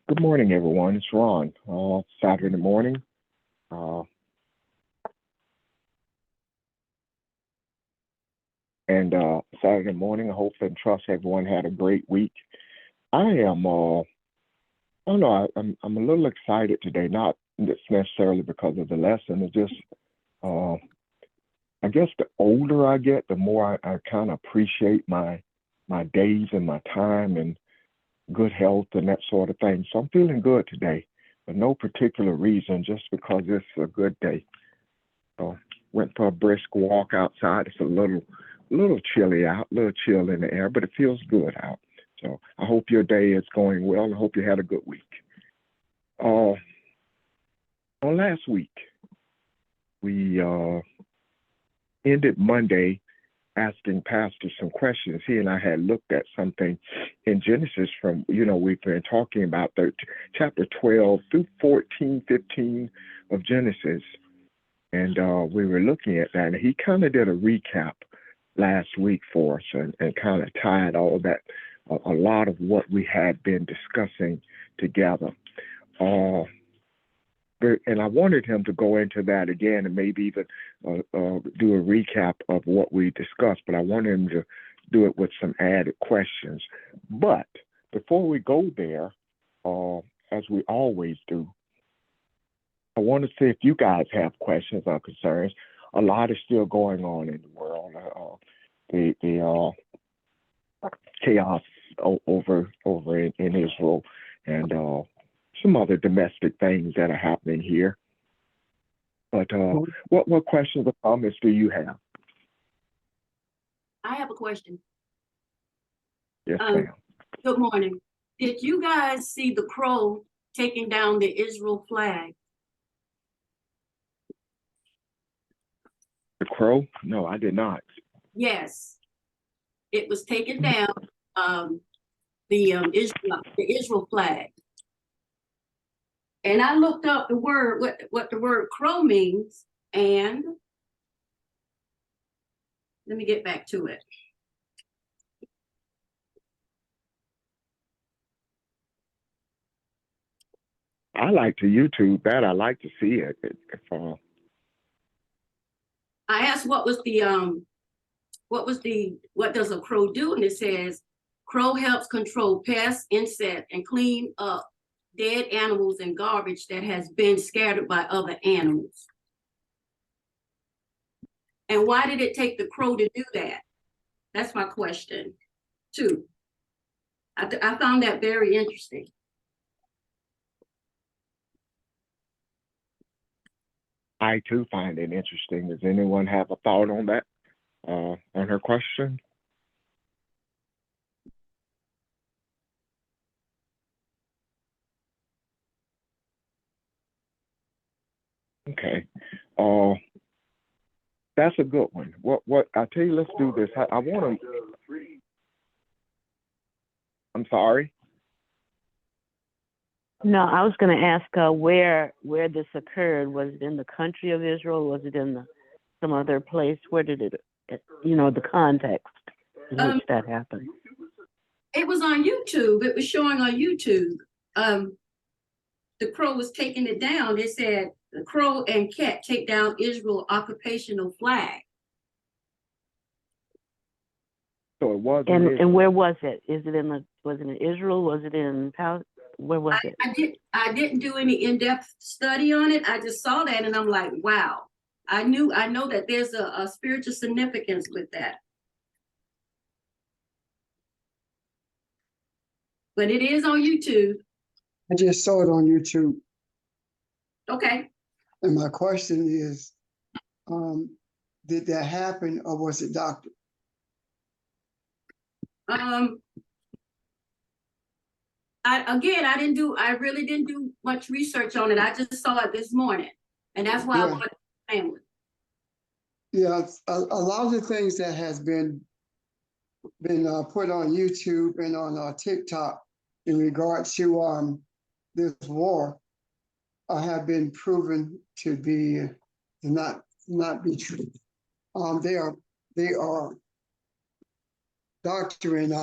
Good morning, everyone. It's Ron. Saturday morning. Uh, and Saturday morning, I hope and trust everyone had a great week. I am, I don't know, I'm a little excited today, not necessarily because of the lesson. It's just, uh, I guess the older I get, the more I kind of appreciate my days and my time and good health and that sort of thing. So I'm feeling good today, for no particular reason, just because it's a good day. So went for a brisk walk outside. It's a little chilly out, a little chill in the air, but it feels good out. So I hope your day is going well. I hope you had a good week. Uh, on last week, we ended Monday asking Pastor some questions. He and I had looked at something in Genesis from, we've been talking about chapter 12 through 14, 15 of Genesis. And we were looking at that. And he kind of did a recap last week for us and kind of tied all that, a lot of what we had been discussing together. And I wanted him to go into that again and maybe even do a recap of what we discussed, but I wanted him to do it with some added questions. But before we go there, as we always do, I want to see if you guys have questions or concerns. A lot is still going on in the world. The chaos over in Israel and some other domestic things that are happening here. But what questions or comments do you have? I have a question. Yes, ma'am. Good morning. Did you guys see the crow taking down the Israel flag? The crow? No, I did not. Yes, it was taken down. The Israel flag. And I looked up the word, what the word crow means, and let me get back to it. I like to YouTube that. I like to see it. I asked what does a crow do? And it says, crow helps control pests, insects, and clean up dead animals and garbage that has been scattered by other animals. And why did it take the crow to do that? That's my question, too. I found that very interesting. I too find it interesting. Does anyone have a thought on that? On her question? Okay. That's a good one. What I tell you, let's do this. I want to. I'm sorry. No, I was going to ask where this occurred. Was it in the country of Israel? Was it in some other place? Where did it? The context in which that happened. It was on YouTube. It was showing on YouTube. The crow was taking it down. It said the crow and cat take down Israel occupational flag. So it was. And where was it? Was it in Israel? Was it in where was it? I didn't do any in-depth study on it. I just saw that and I'm like, wow. I know that there's a spiritual significance with that. But it is on YouTube. I just saw it on YouTube. Okay. And my question is, did that happen or was it doctored? I really didn't do much research on it. I just saw it this morning. And that's why I wanted the family. Yeah, a lot of the things that has been put on YouTube and on TikTok in regard to this war have been proven to be not be true. They are doctoring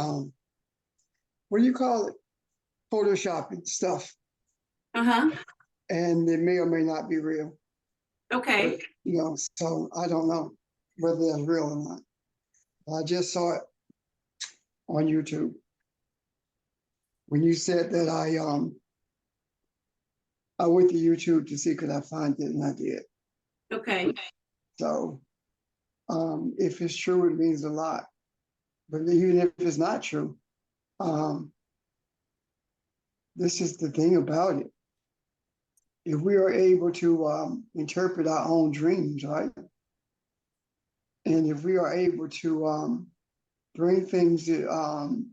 what do you call it? Photoshopping stuff, Uh-huh, and it may or may not be real. okay. You know, so I don't know whether that's real or not. I just saw it on YouTube. When you said that, I went to YouTube to see could I find it, and I did. Okay, So, if it's true, it means a lot. But even if it's not true, this is the thing about it. If we are able to interpret our own dreams, right? And if we are able to bring things into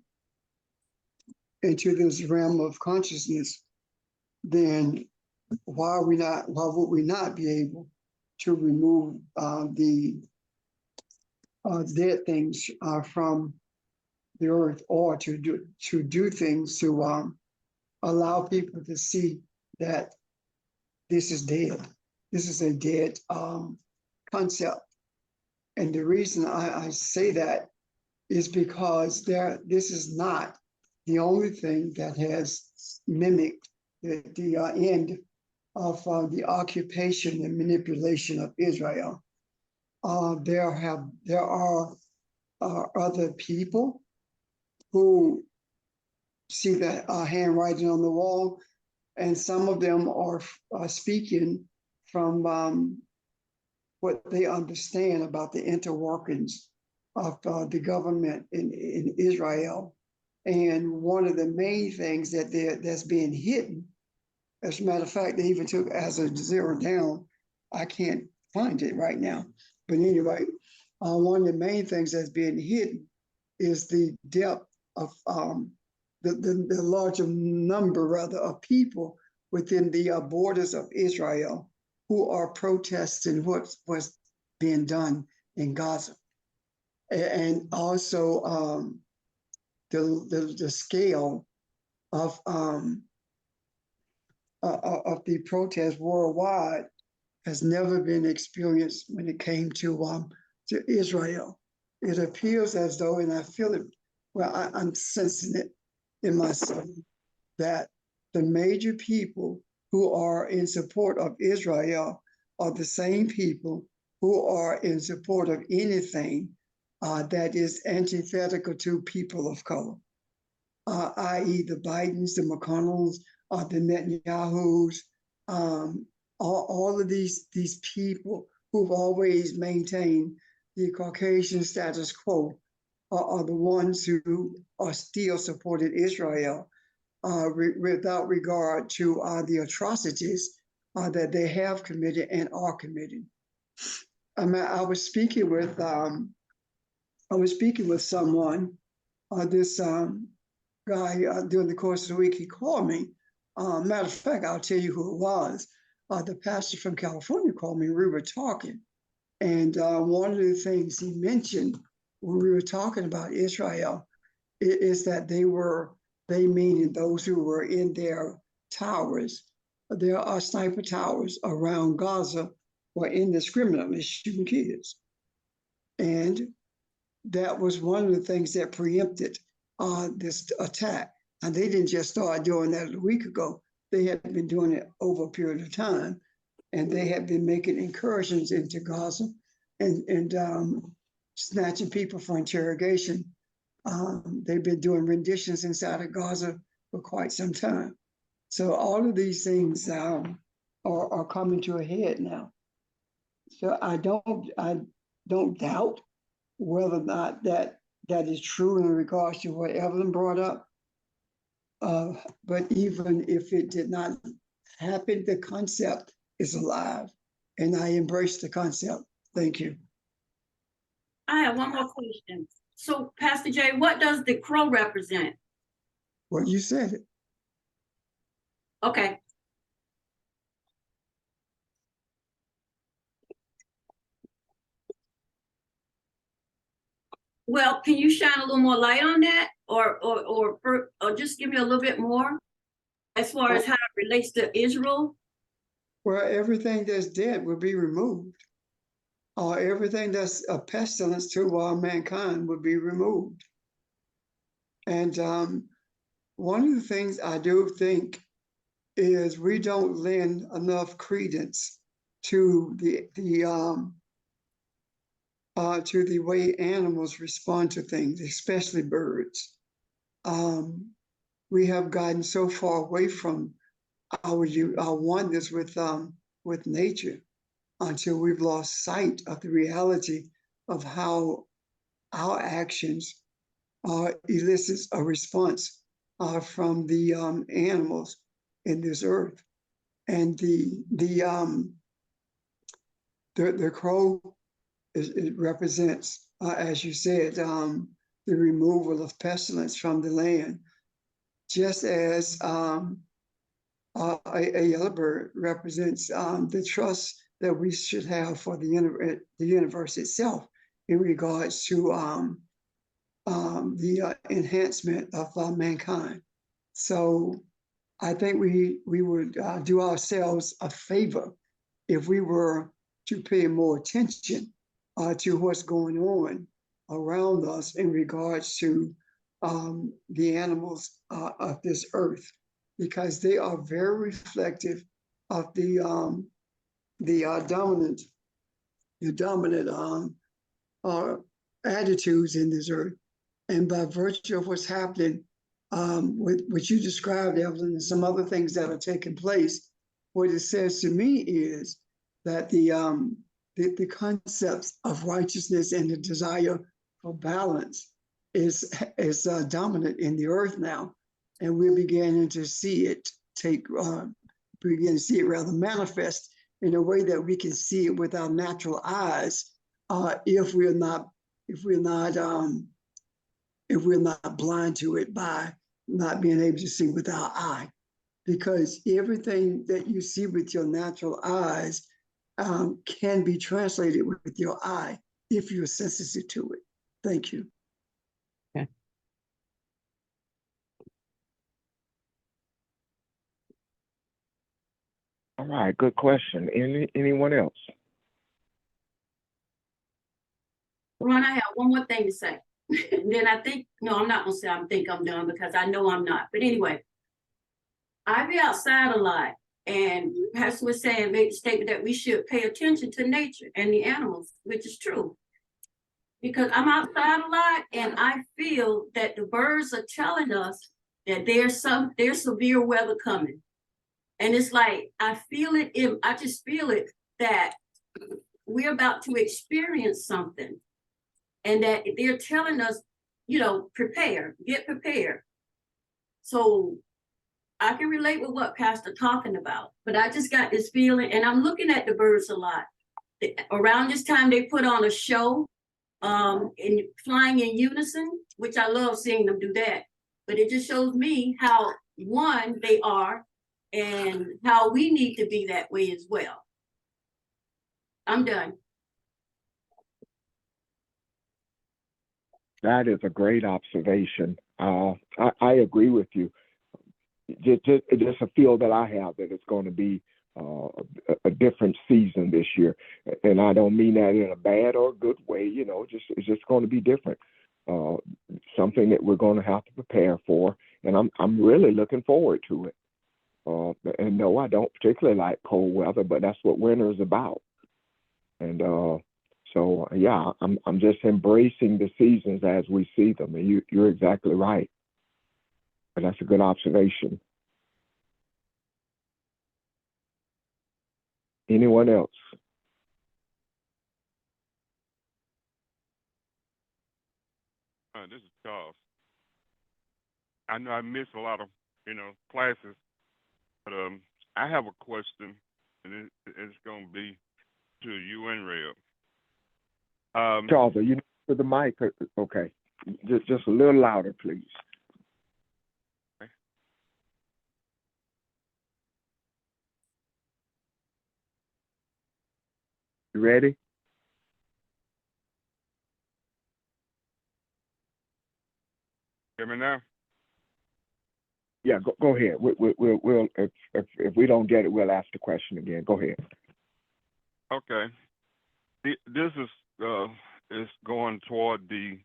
this realm of consciousness, then why would we not be able to remove the dead things from the earth, or to do things to allow people to see that this is dead. This is a dead concept. And the reason I say that is because this is not the only thing that has mimicked the end of the occupation and manipulation of Israel. There are other people who see that handwriting on the wall, and some of them are speaking from what they understand about the interworkings of the government in Israel. And one of the main things that's being hidden, as a matter of fact, they even took as a zero down. I can't find it right now. But anyway, one of the main things that's being hidden is the depth of the larger number, rather, of people within the borders of Israel who are protesting what's being done in Gaza. And also the scale of the protest worldwide has never been experienced when it came to Israel. It appears as though, and I feel it, well, I'm sensing it in myself, that the major people who are in support of Israel are the same people who are in support of anything that is antithetical to people of color, i.e. the Bidens, the McConnells, the Netanyahus, all of these people who've always maintained the Caucasian status quo are the ones who are still supported Israel without regard to the atrocities that they have committed and are committing. I was speaking with someone, this guy during the course of the week. He called me. Matter of fact, I'll tell you who it was. The pastor from California called me. We were talking, and one of the things he mentioned when we were talking about Israel is that they meaning those who were in their towers. There are sniper towers around Gaza were indiscriminately shooting kids. And that was one of the things that preempted this attack. And they didn't just start doing that a week ago. They had been doing it over a period of time. And they had been making incursions into Gaza and snatching people for interrogation. They've been doing renditions inside of Gaza for quite some time. So all of these things are coming to a head now. So I don't doubt whether or not that is true in regards to what Evelyn brought up. But even if it did not happen, the concept is alive, and I embrace the concept. Thank you. I have one more question. So, Pastor Jay, what does the crow represent? Well, you said it. Okay. Well, can you shine a little more light on that, or just give me a little bit more as far as how it relates to Israel? Well, everything that's dead will be removed. Everything that's a pestilence to mankind will be removed. And one of the things I do think is we don't lend enough credence to the way animals respond to things, especially birds. We have gotten so far away from our oneness with nature until we've lost sight of the reality of how our actions elicits a response from the animals in this earth. And the crow it represents, as you said, the removal of pestilence from the land, just as a yellow bird represents the trust that we should have for the universe itself in regards to the enhancement of mankind. So I think we would do ourselves a favor if we were to pay more attention to what's going on around us in regards to the animals of this earth, because they are very reflective of the dominant attitudes in this earth. And by virtue of what's happening with what you described, Evelyn, and some other things that are taking place, what it says to me is that the concepts of righteousness and the desire for balance is dominant in the earth now, and we're beginning to see it manifest in a way that we can see it with our natural eyes, if we're not blind to it by not being able to see with our eye. Because everything that you see with your natural eyes can be translated with your eye if you're sensitive to it. Thank you. Okay. All right, good question. Anyone else? Ron, I have one more thing to say. And then I'm not gonna say I'm done, because I know I'm not. But anyway, I be outside a lot, and Pastor was saying, made the statement that we should pay attention to nature and the animals, which is true. Because I'm outside a lot, and I feel that the birds are telling us that there's severe weather coming. And it's like, I just feel it that we're about to experience something, and that they're telling us, prepare, get prepared. So I can relate with what Pastor talking about, but I just got this feeling, and I'm looking at the birds a lot. Around this time, they put on a show, and flying in unison, which I love seeing them do that. But it just shows me how one they are, and how we need to be that way as well. I'm done. That is a great observation. I agree with you. Just a feel that I have that it's going to be a different season this year, and I don't mean that in a bad or good way. It's just going to be different. Something that we're going to have to prepare for, and I'm really looking forward to it. And no, I don't particularly like cold weather, but that's what winter is about. And so yeah, I'm just embracing the seasons as we see them, and you're exactly right. But that's a good observation. Anyone else? This is Charles. I know I missed a lot of classes, but I have a question, and it's going to be to you and Reb. Charles, are you to the mic? Okay, just a little louder, please. Okay. You ready? Hear me now? Yeah, go ahead. We'll if we don't get it, we'll ask the question again. Go ahead. Okay. This is going toward the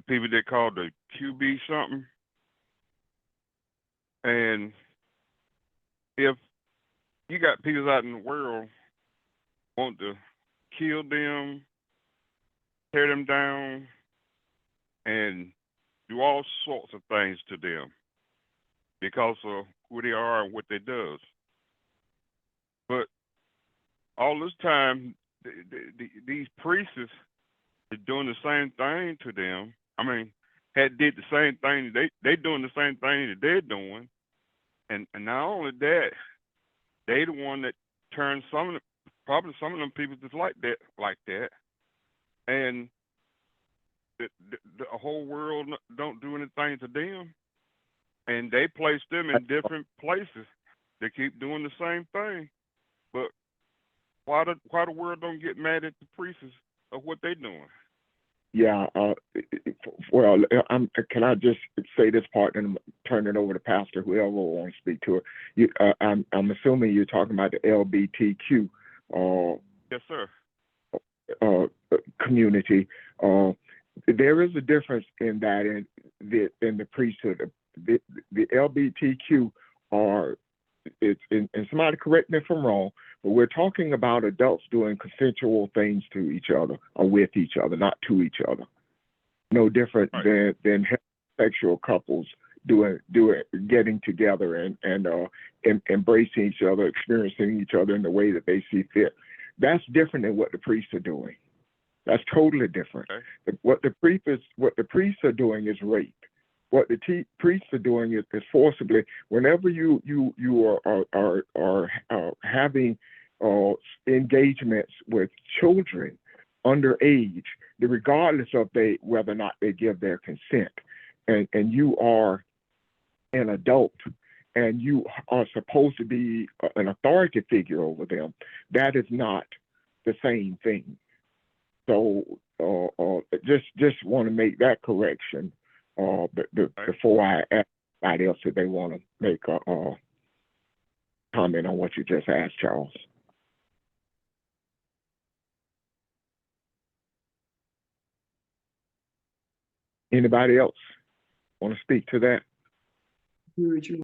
people they call the QB something. And if you got people out in the world want to kill them, tear them down, and do all sorts of things to them because of who they are and what they does. But all this time, these priests is doing the same thing to them. I mean, had did the same thing. They doing the same thing that they're doing, and not only that, they the one that turned probably some of them people just like that, and the whole world don't do anything to them, and they place them in different places. They keep doing the same thing, but why the world don't get mad at the priests of what they doing? Yeah. Well, can I just say this part and turn it over to Pastor, whoever wants to speak to it? I'm assuming you're talking about the LBTQ Yes, sir. community. There is a difference in that in the priesthood. The LBTQ and somebody correct me if I'm wrong, but we're talking about adults doing consensual things to each other or with each other, not to each other. No different Right. than heterosexual couples getting together and embracing each other, experiencing each other in the way that they see fit. That's different than what the priests are doing. That's totally different. Okay. What the priests are doing is rape. What the priests are doing is forcibly. Whenever you are having engagements with children underage, regardless of whether or not they give their consent, and you are an adult and you are supposed to be an authority figure over them, that is not the same thing. So just want to make that correction before I ask anybody else if they want to make a comment on what you just asked, Charles. Anybody else want to speak to that? Agree with you.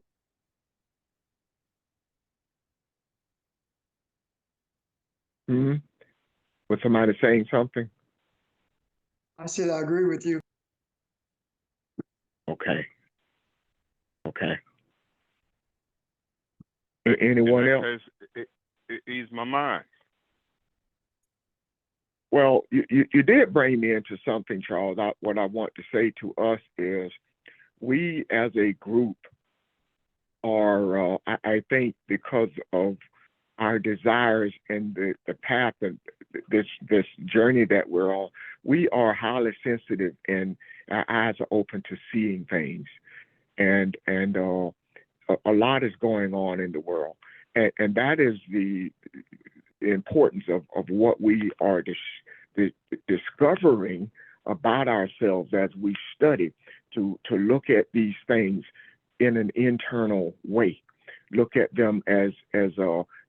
Mm-hmm. Was somebody saying something? I said I agree with you. Okay. Anyone In else? that case, it eased my mind. Well, you did bring me into something, Charles. What I want to say to us is we as a group are, I think, because of our desires and the path and this journey that we're on, we are highly sensitive and our eyes are open to seeing things. And a lot is going on in the world. And that is the importance of what we are discovering about ourselves as we study to look at these things in an internal way. Look at them as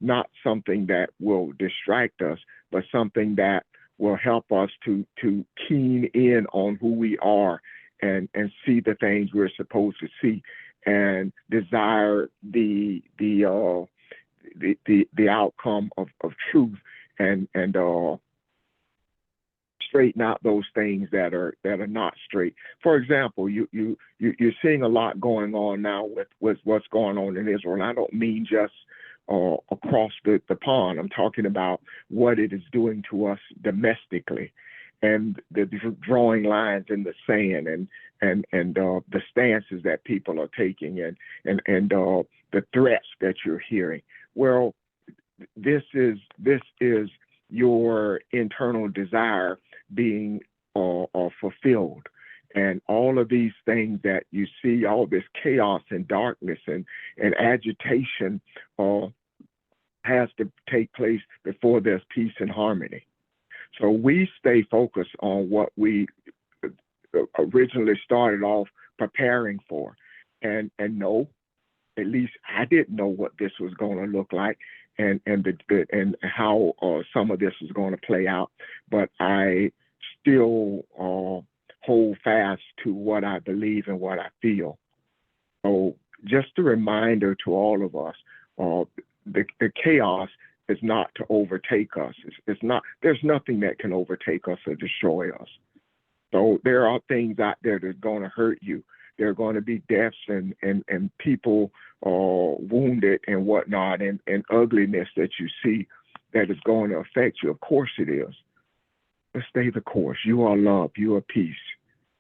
not something that will distract us, but something that will help us to keen in on who we are and see the things we're supposed to see and desire the outcome of truth and straighten out those things that are not straight. For example, you're seeing a lot going on now with what's going on in Israel. And I don't mean just across the pond. I'm talking about what it is doing to us domestically, and the drawing lines in the sand, and the stances that people are taking, and the threats that you're hearing. Well, this is your internal desire being fulfilled. And all of these things that you see, all this chaos and darkness and agitation has to take place before there's peace and harmony. So we stay focused on what we originally started off preparing for. And no, at least I didn't know what this was going to look like and how some of this is going to play out. But I still hold fast to what I believe and what I feel. So just a reminder to all of us, the chaos is not to overtake us. It's not, there's nothing that can overtake us or destroy us. So there are things out there that are going to hurt you. There are going to be deaths and people wounded and whatnot, and ugliness that you see that is going to affect you. Of course it is. But stay the course. You are love. You are peace.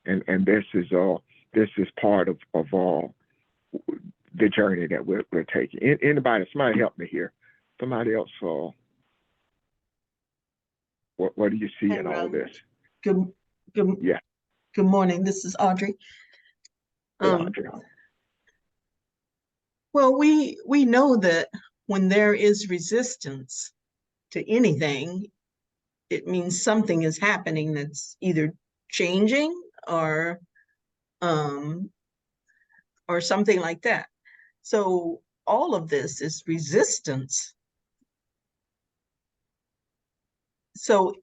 And this is part of the journey that we're taking. Anybody, somebody help me here. Somebody else, what do you see Hey, in all Ron. this? Good, Yeah. good morning. This is Audrey. Elijah. Well, we know that when there is resistance to anything, it means something is happening that's either changing or something like that. So all of this is resistance. So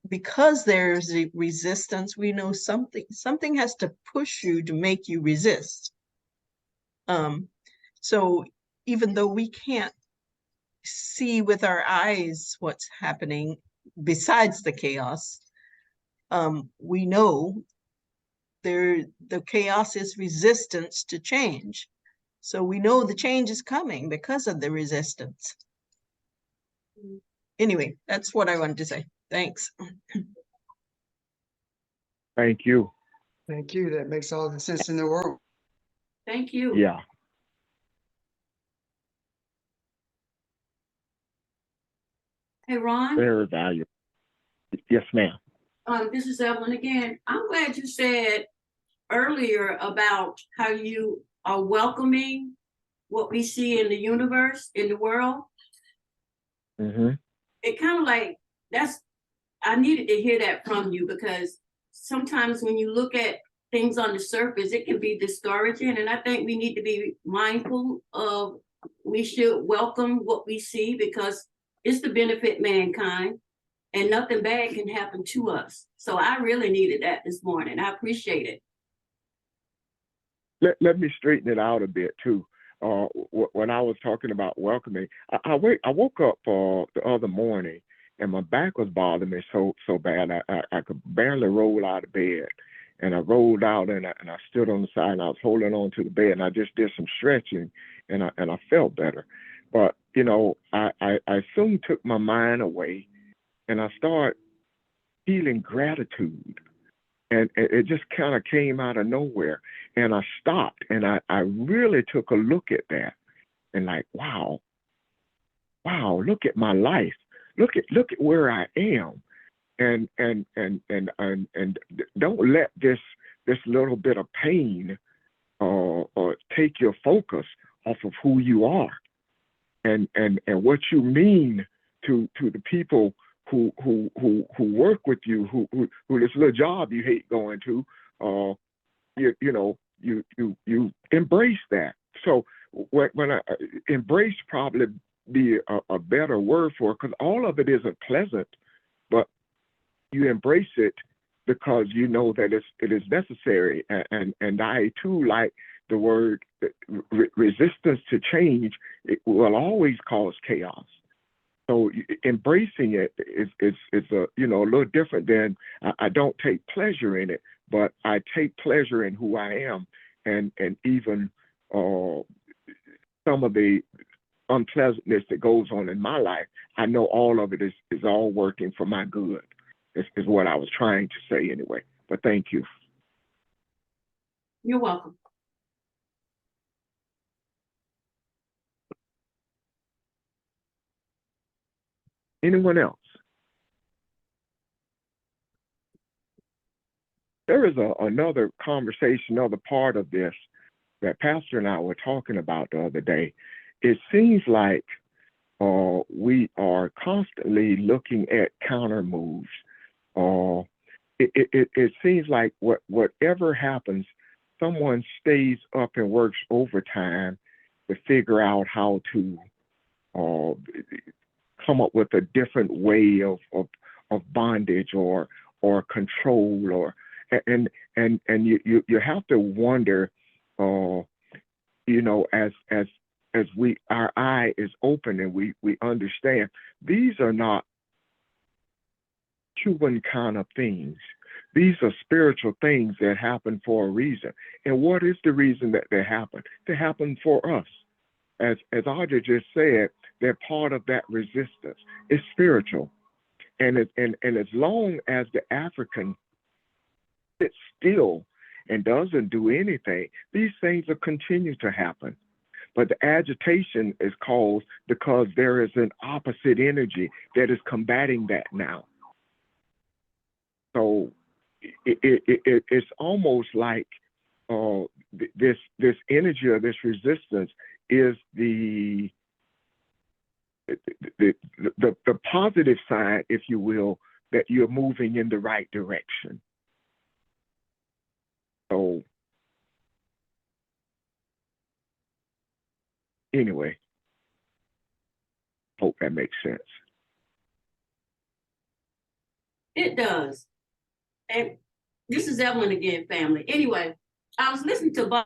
because there's a resistance, we know something has to push you to make you resist. So even though we can't see with our eyes what's happening besides the chaos, we know the chaos is resistance to change. So we know the change is coming because of the resistance. Anyway, that's what I wanted to say. Thanks. Thank you. Thank you. That makes all the sense in the world. Thank you. Yeah. Hey, Ron, Very valuable. Yes, ma'am. this is Evelyn again. I'm glad you said earlier about how you are welcoming what we see in the universe, in the world. Mm-hmm. It kind of like, I needed to hear that from you, because sometimes when you look at things on the surface, it can be discouraging. And I think we need to be mindful of, we should welcome what we see, because it's to benefit mankind and nothing bad can happen to us. So I really needed that this morning. I appreciate it. Let me straighten it out a bit too. When I was talking about welcoming, I woke up the other morning and my back was bothering me so bad I could barely roll out of bed. And I rolled out and I stood on the side and I was holding on to the bed and I just did some stretching and I felt better. But you know, I soon took my mind away and I started feeling gratitude. And it just kind of came out of nowhere. And I stopped and I really took a look at that and like, wow, look at my life. Look at where I am. And don't let this little bit of pain take your focus off of who you are and what you mean to the people who work with you, who this little job you hate going to, you embrace that. So when I embrace probably be a better word for it, because all of it isn't pleasant, but you embrace it because you know that it is necessary. And I too like the word resistance to change. It will always cause chaos. So embracing it is a little different than I don't take pleasure in it, but I take pleasure in who I am, and even some of the unpleasantness that goes on in my life. I know all of it is all working for my good. Is what I was trying to say anyway. But thank you. You're welcome. Anyone else? There is another conversation, another part of this that Pastor and I were talking about the other day. It seems like we are constantly looking at counter moves. It seems like whatever happens, someone stays up and works overtime to figure out how to come up with a different way of bondage or control, and you have to wonder, as our eye is open and we understand these are not human kind of things. These are spiritual things that happen for a reason. And what is the reason that they happen? They happen for us. As Audrey just said, they're part of that resistance. It's spiritual. And as long as the African sits still and doesn't do anything, these things will continue to happen. But the agitation is caused because there is an opposite energy that is combating that now. So it's almost like this energy or this resistance is the positive side, if you will, that you're moving in the right direction. So anyway, hope that makes sense. It does. And this is Evelyn again, family. Anyway, I was listening to Bob,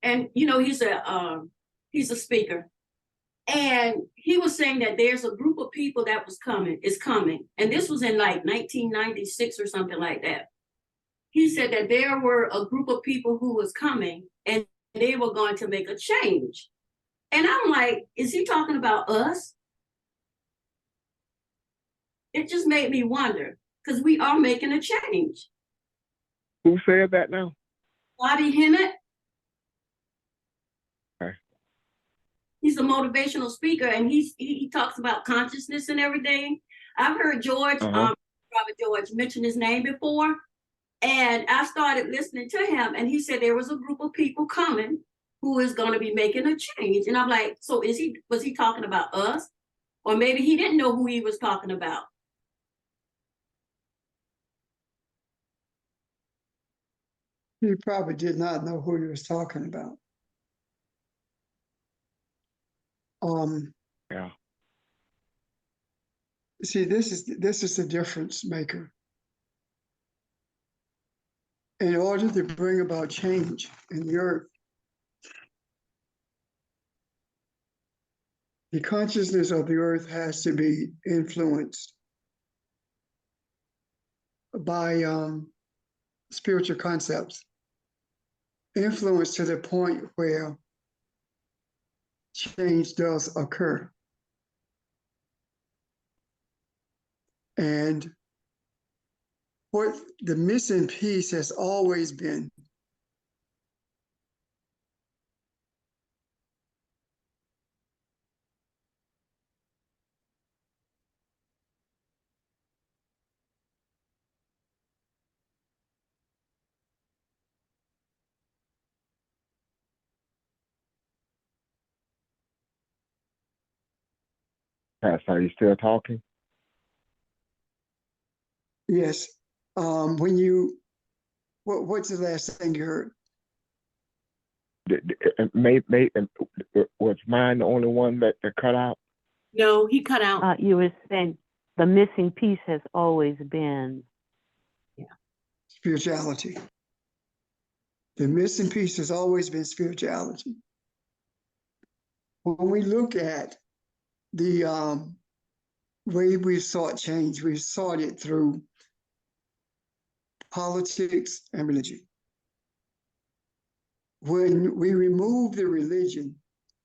and he's a speaker, and he was saying that there's a group of people that is coming, and this was in like 1996 or something like that. He said that there were a group of people who was coming, and they were going to make a change. And I'm like, is he talking about us? It just made me wonder, because we are making a change. Who said that now? Bobby Hemmett. Okay. He's a motivational speaker, and he talks about consciousness and everything. I've heard George, Robert George, mention his name before, and I started listening to him, and he said there was a group of people coming who is going to be making a change. And I'm like, so was he talking about us? Or maybe he didn't know who he was talking about. He probably did not know who he was talking about. Yeah. See, this is the difference maker. In order to bring about change in the earth, the consciousness of the earth has to be influenced by spiritual concepts, influenced to the point where change does occur. And what the missing piece has always been Pastor, are you still talking? yes. What's the last thing you heard? Was mine the only one that cut out? No, he cut out. You were saying the missing piece has always been. Spirituality. The missing piece has always been spirituality. When we look at the way we sought change, we sought it through politics and religion. When we remove the religion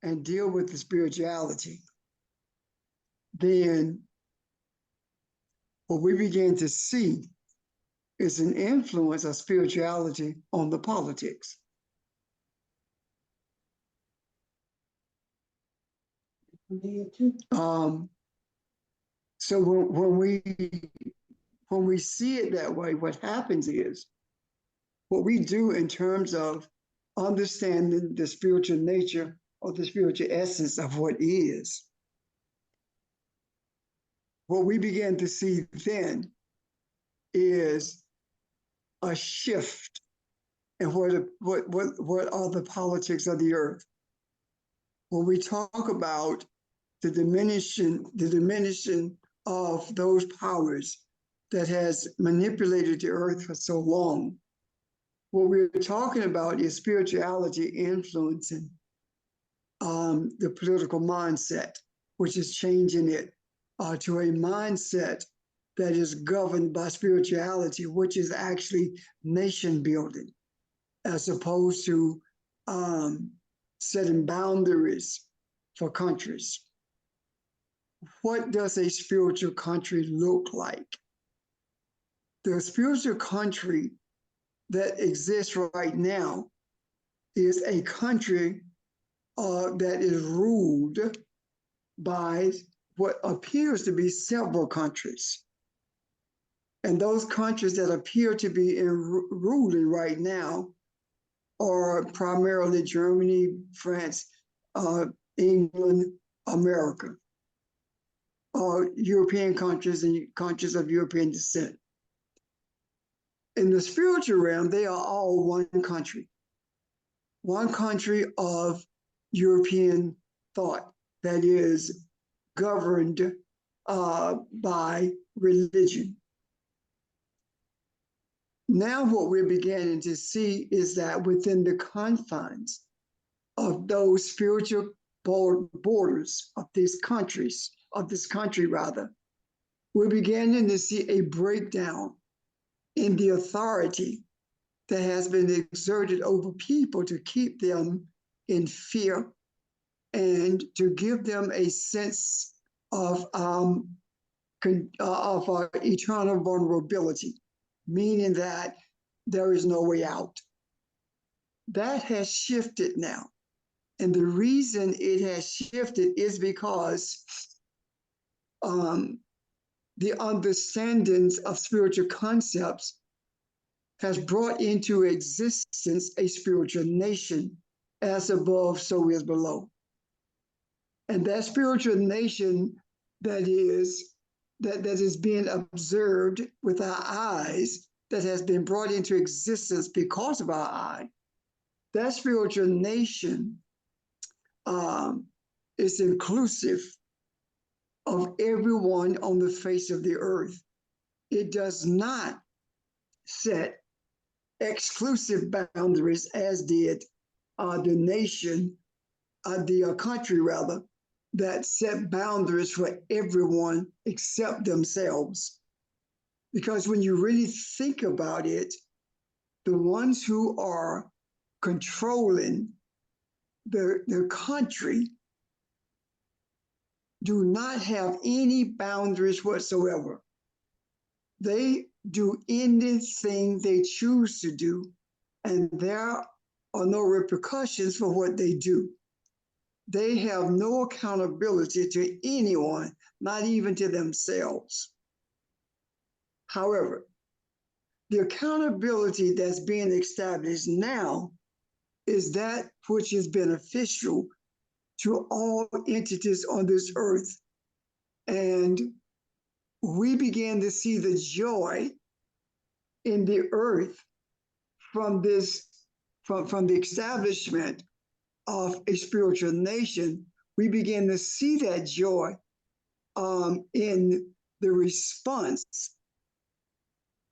and deal with the spirituality, then what we begin to see is an influence of spirituality on the politics. So when we see it that way, what happens is what we do in terms of understanding the spiritual nature or the spiritual essence of what is. What we begin to see then is a shift in what are the politics of the earth. When we talk about the diminishing of those powers that has manipulated the earth for so long, what we're talking about is spirituality influencing the political mindset, which is changing it to a mindset that is governed by spirituality, which is actually nation building, as opposed to setting boundaries for countries. What does a spiritual country look like? The spiritual country that exists right now is a country that is ruled by what appears to be several countries. And those countries that appear to be ruling right now are primarily Germany, France, England, America, European countries and countries of European descent. In the spiritual realm, they are all one country of European thought that is governed by religion. Now what we're beginning to see is that within the confines of those spiritual borders of these countries, of this country rather, we're beginning to see a breakdown in the authority that has been exerted over people to keep them in fear and to give them a sense of eternal vulnerability, meaning that there is no way out. That has shifted now. And the reason it has shifted is because the understandings of spiritual concepts has brought into existence a spiritual nation, as above, so is below. And that spiritual nation that is being observed with our eyes, that has been brought into existence because of our eye, that spiritual nation is inclusive of everyone on the face of the earth. It does not set exclusive boundaries as did the country rather, that set boundaries for everyone except themselves. Because when you really think about it, the ones who are controlling the country do not have any boundaries whatsoever. They do anything they choose to do, and there are no repercussions for what they do. They have no accountability to anyone, not even to themselves. However, the accountability that's being established now is that which is beneficial to all entities on this earth. And we begin to see the joy in the earth from the establishment of a spiritual nation. We begin to see that joy in the response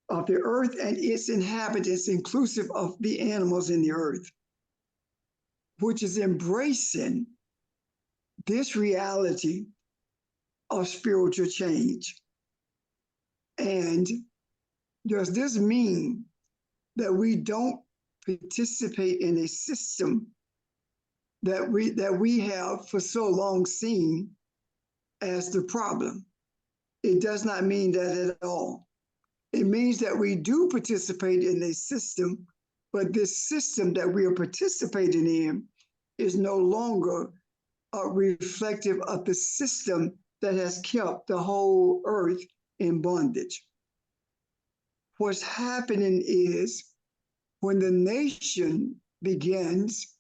of the earth and its inhabitants, inclusive of the animals in the earth, which is embracing this reality of spiritual change. And does this mean that we don't participate in a system that we have for so long seen as the problem? It does not mean that at all. It means that we do participate in a system, but this system that we are participating in is no longer reflective of the system that has kept the whole earth in bondage. What's happening is when the nation begins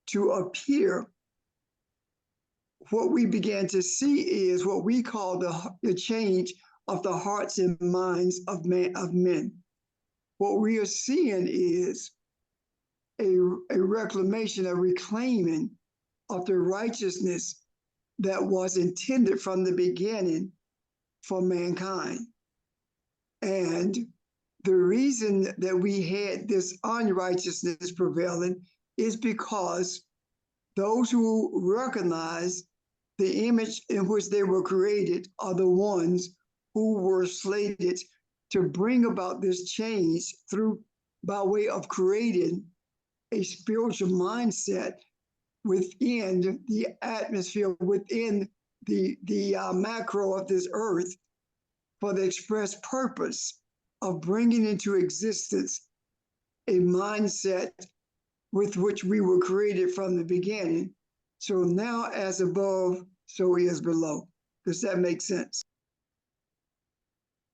to appear, what we began to see is what we call the change of the hearts and minds of men. What we are seeing is a reclamation, a reclaiming of the righteousness that was intended from the beginning for mankind. And the reason that we had this unrighteousness prevailing is because those who recognize the image in which they were created are the ones who were slated to bring about this change through by way of creating a spiritual mindset within the atmosphere, within the macro of this earth, for the express purpose of bringing into existence a mindset with which we were created from the beginning. So now, as above, so is below. Does that make sense?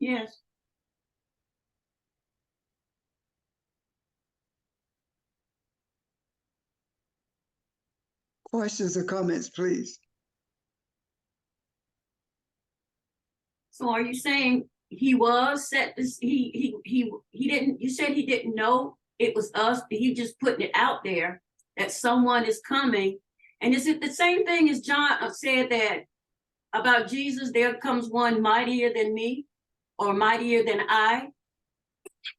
Yes. Questions or comments, please? So are you saying he was set this, he didn't, you said he didn't know it was us, but he just putting it out there that someone is coming? And is it the same thing as John said that about Jesus, there comes one mightier than me or mightier than I?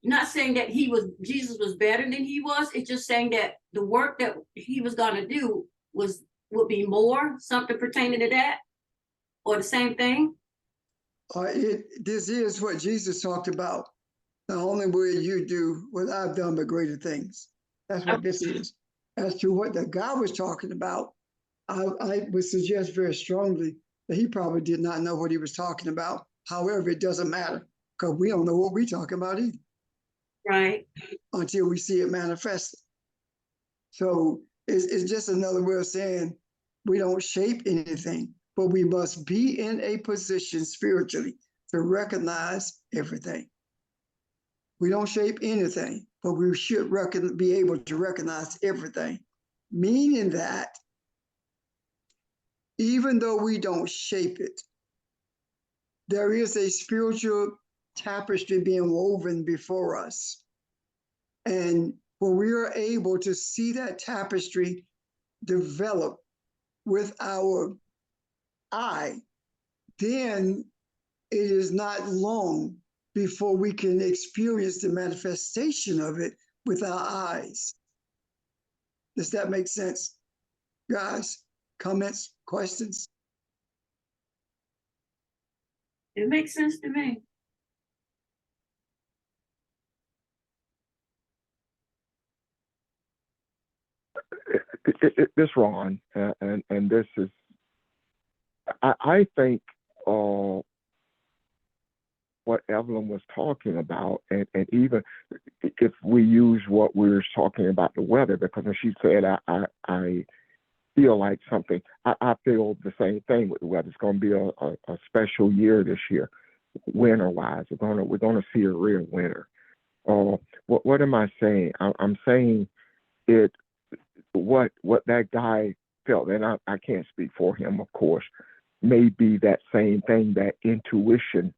Not saying that Jesus was better than he was. It's just saying that the work that he was gonna do would be more, something pertaining to that, or the same thing. This is what Jesus talked about. The only way you do what I've done, but greater things. That's what this is. As to what the guy was talking about, I would suggest very strongly that he probably did not know what he was talking about. However, it doesn't matter because we don't know what we're talking about either. Right. Until we see it manifested. So it's just another way of saying we don't shape anything, but we must be in a position spiritually to recognize everything. We don't shape anything, but we should be able to recognize everything, meaning that even though we don't shape it, there is a spiritual tapestry being woven before us. And when we are able to see that tapestry develop with our eye, then it is not long before we can experience the manifestation of it with our eyes. Does that make sense? Guys, comments, questions? It makes sense to me. This Ron, and this is, I think what Evelyn was talking about, and even if we use what we were talking about the weather, because when she said I feel like something, I feel the same thing with the weather. It's going to be a special year this year, winter wise. We're gonna see a real winter. What am I saying? I'm saying it. What that guy felt, and I can't speak for him, of course, may be that same thing, that intuition,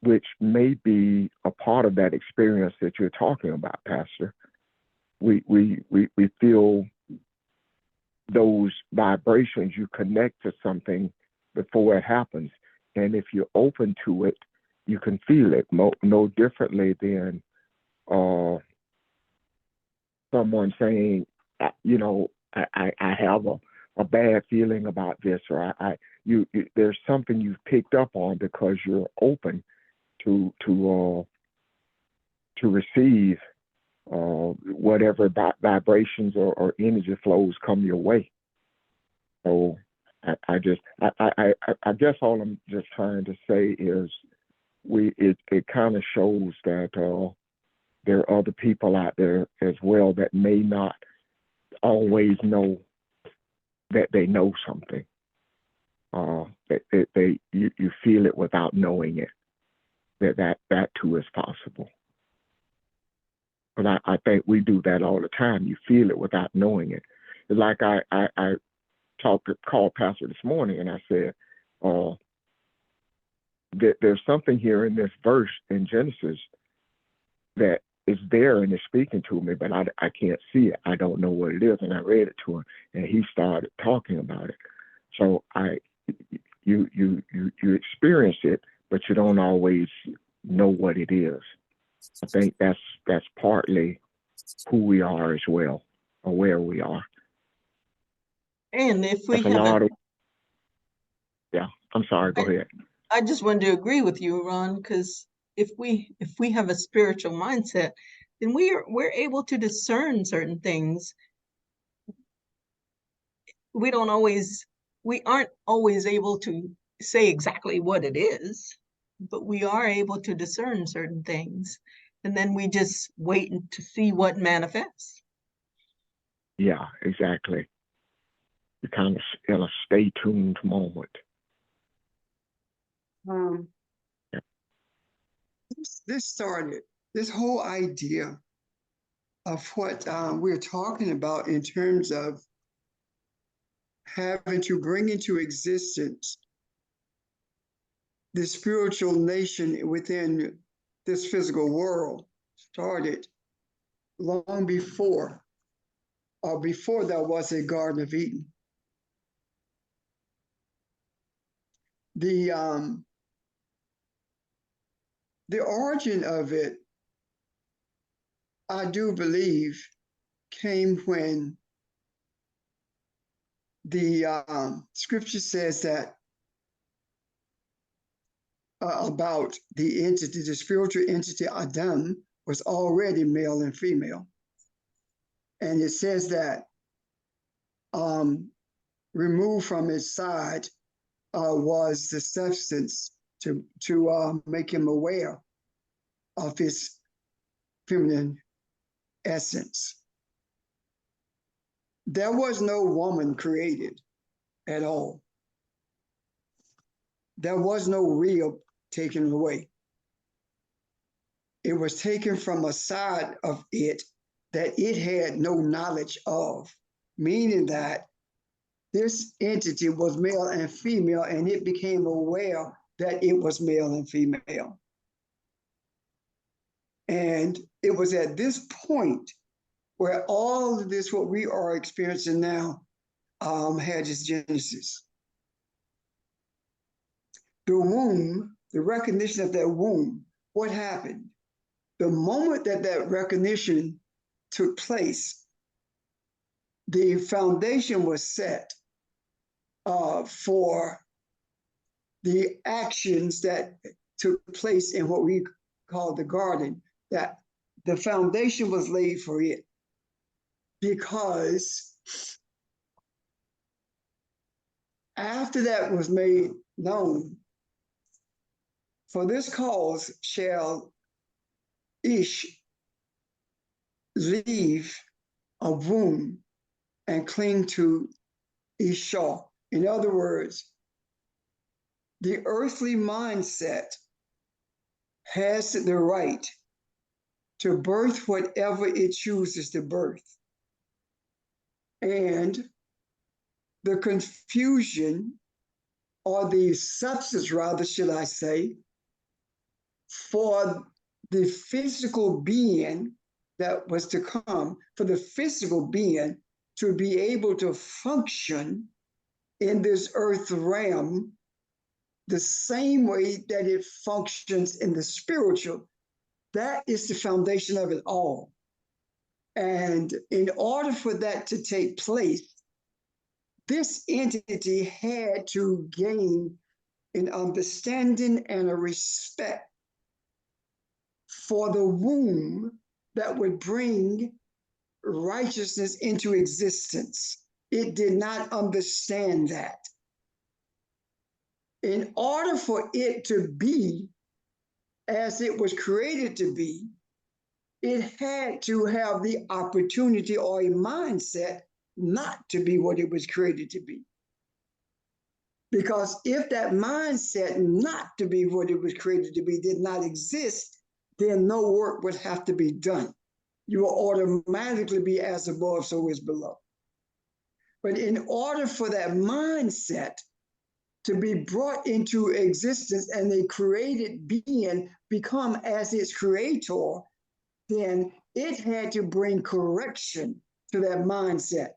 which may be a part of that experience that you're talking about, Pastor. We feel those vibrations. You connect to something before it happens, and if you're open to it, you can feel it no differently than someone saying, I have a bad feeling about this, or there's something you've picked up on because you're open to receive whatever vibrations or energy flows come your way. So I guess all I'm just trying to say is it kind of shows that there are other people out there as well that may not always know that they know something. You feel it without knowing it. That too is possible. But I think we do that all the time. You feel it without knowing it. It's like I called Pastor this morning and I said, there's something here in this verse in Genesis that is there and is speaking to me, but I can't see it. I don't know what it is. And I read it to him and he started talking about it. So you experience it, but you don't always know what it is. I think that's partly who we are as well, or where we are. And if we That's a have lot of, yeah, I'm sorry, go ahead. I just wanted to agree with you, Ron, because if we have a spiritual mindset, then we're able to discern certain things. We aren't always able to say exactly what it is, but we are able to discern certain things. And then we just wait to see what manifests. Yeah, exactly. You're kind of in a stay tuned moment. This started, this whole idea of what we're talking about in terms of having to bring into existence the spiritual nation within this physical world started long before, or before there was a Garden of Eden. The origin of it, I do believe, came when the scripture says that about the entity, the spiritual entity Adam was already male and female. And it says that removed from his side was the substance to make him aware of his feminine essence. There was no woman created at all. There was no rib taken away. It was taken from a side of it that it had no knowledge of, meaning that this entity was male and female, and it became aware that it was male and female. And it was at this point where all of this, what we are experiencing now, had its genesis. The womb, the recognition of that womb, what happened? The moment that that recognition took place, the foundation was set for the actions that took place in what we call the garden, that the foundation was laid for it. Because after that was made known, for this cause shall Ish leave a womb and cling to Isha. In other words, the earthly mindset has the right to birth whatever it chooses to birth. And the confusion, or the substance rather, should I say, for the physical being that was to come, for the physical being to be able to function in this earth realm the same way that it functions in the spiritual. That is the foundation of it all. And in order for that to take place, this entity had to gain an understanding and a respect for the womb that would bring righteousness into existence. It did not understand that. In order for it to be as it was created to be, it had to have the opportunity or a mindset not to be what it was created to be. Because if that mindset not to be what it was created to be did not exist, then no work would have to be done. You will automatically be as above, so is below. But in order for that mindset to be brought into existence and a created being become as its creator, then it had to bring correction to that mindset.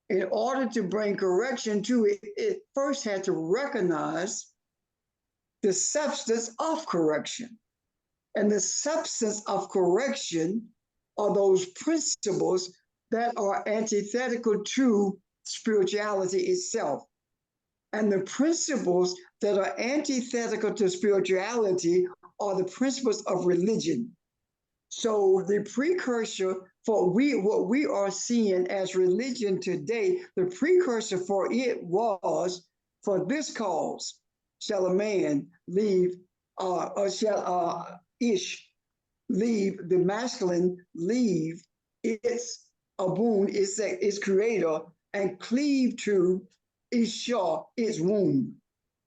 In order to bring correction to it, it first had to recognize the substance of correction. And the substance of correction are those principles that are antithetical to spirituality itself. And the principles that are antithetical to spirituality are the principles of religion. So the precursor for what we are seeing as religion today, the precursor for it was, for this cause shall a man leave, or shall ish leave, the masculine leave its abun, its creator, and cleave to Isha, its womb.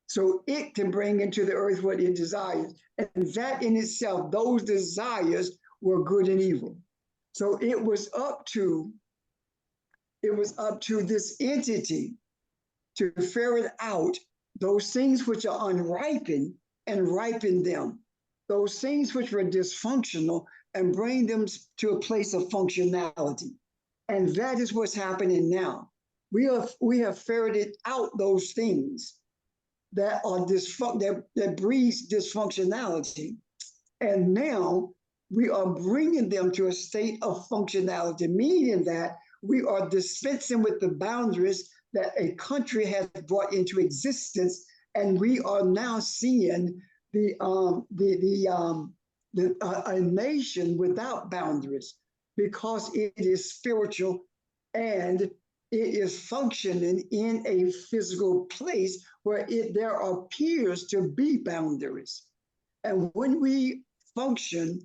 So it can bring into the earth what it desires. And that in itself, those desires were good and evil. So it was up to this entity to ferret out those things which are unripened and ripen them. Those things which were dysfunctional and bring them to a place of functionality. And that is what's happening now. We have ferreted out those things that are that breeds dysfunctionality. And now we are bringing them to a state of functionality, meaning that we are dispensing with the boundaries that a country has brought into existence, and we are now seeing a nation without boundaries, because it is spiritual and it is functioning in a physical place where there appears to be boundaries. And when we function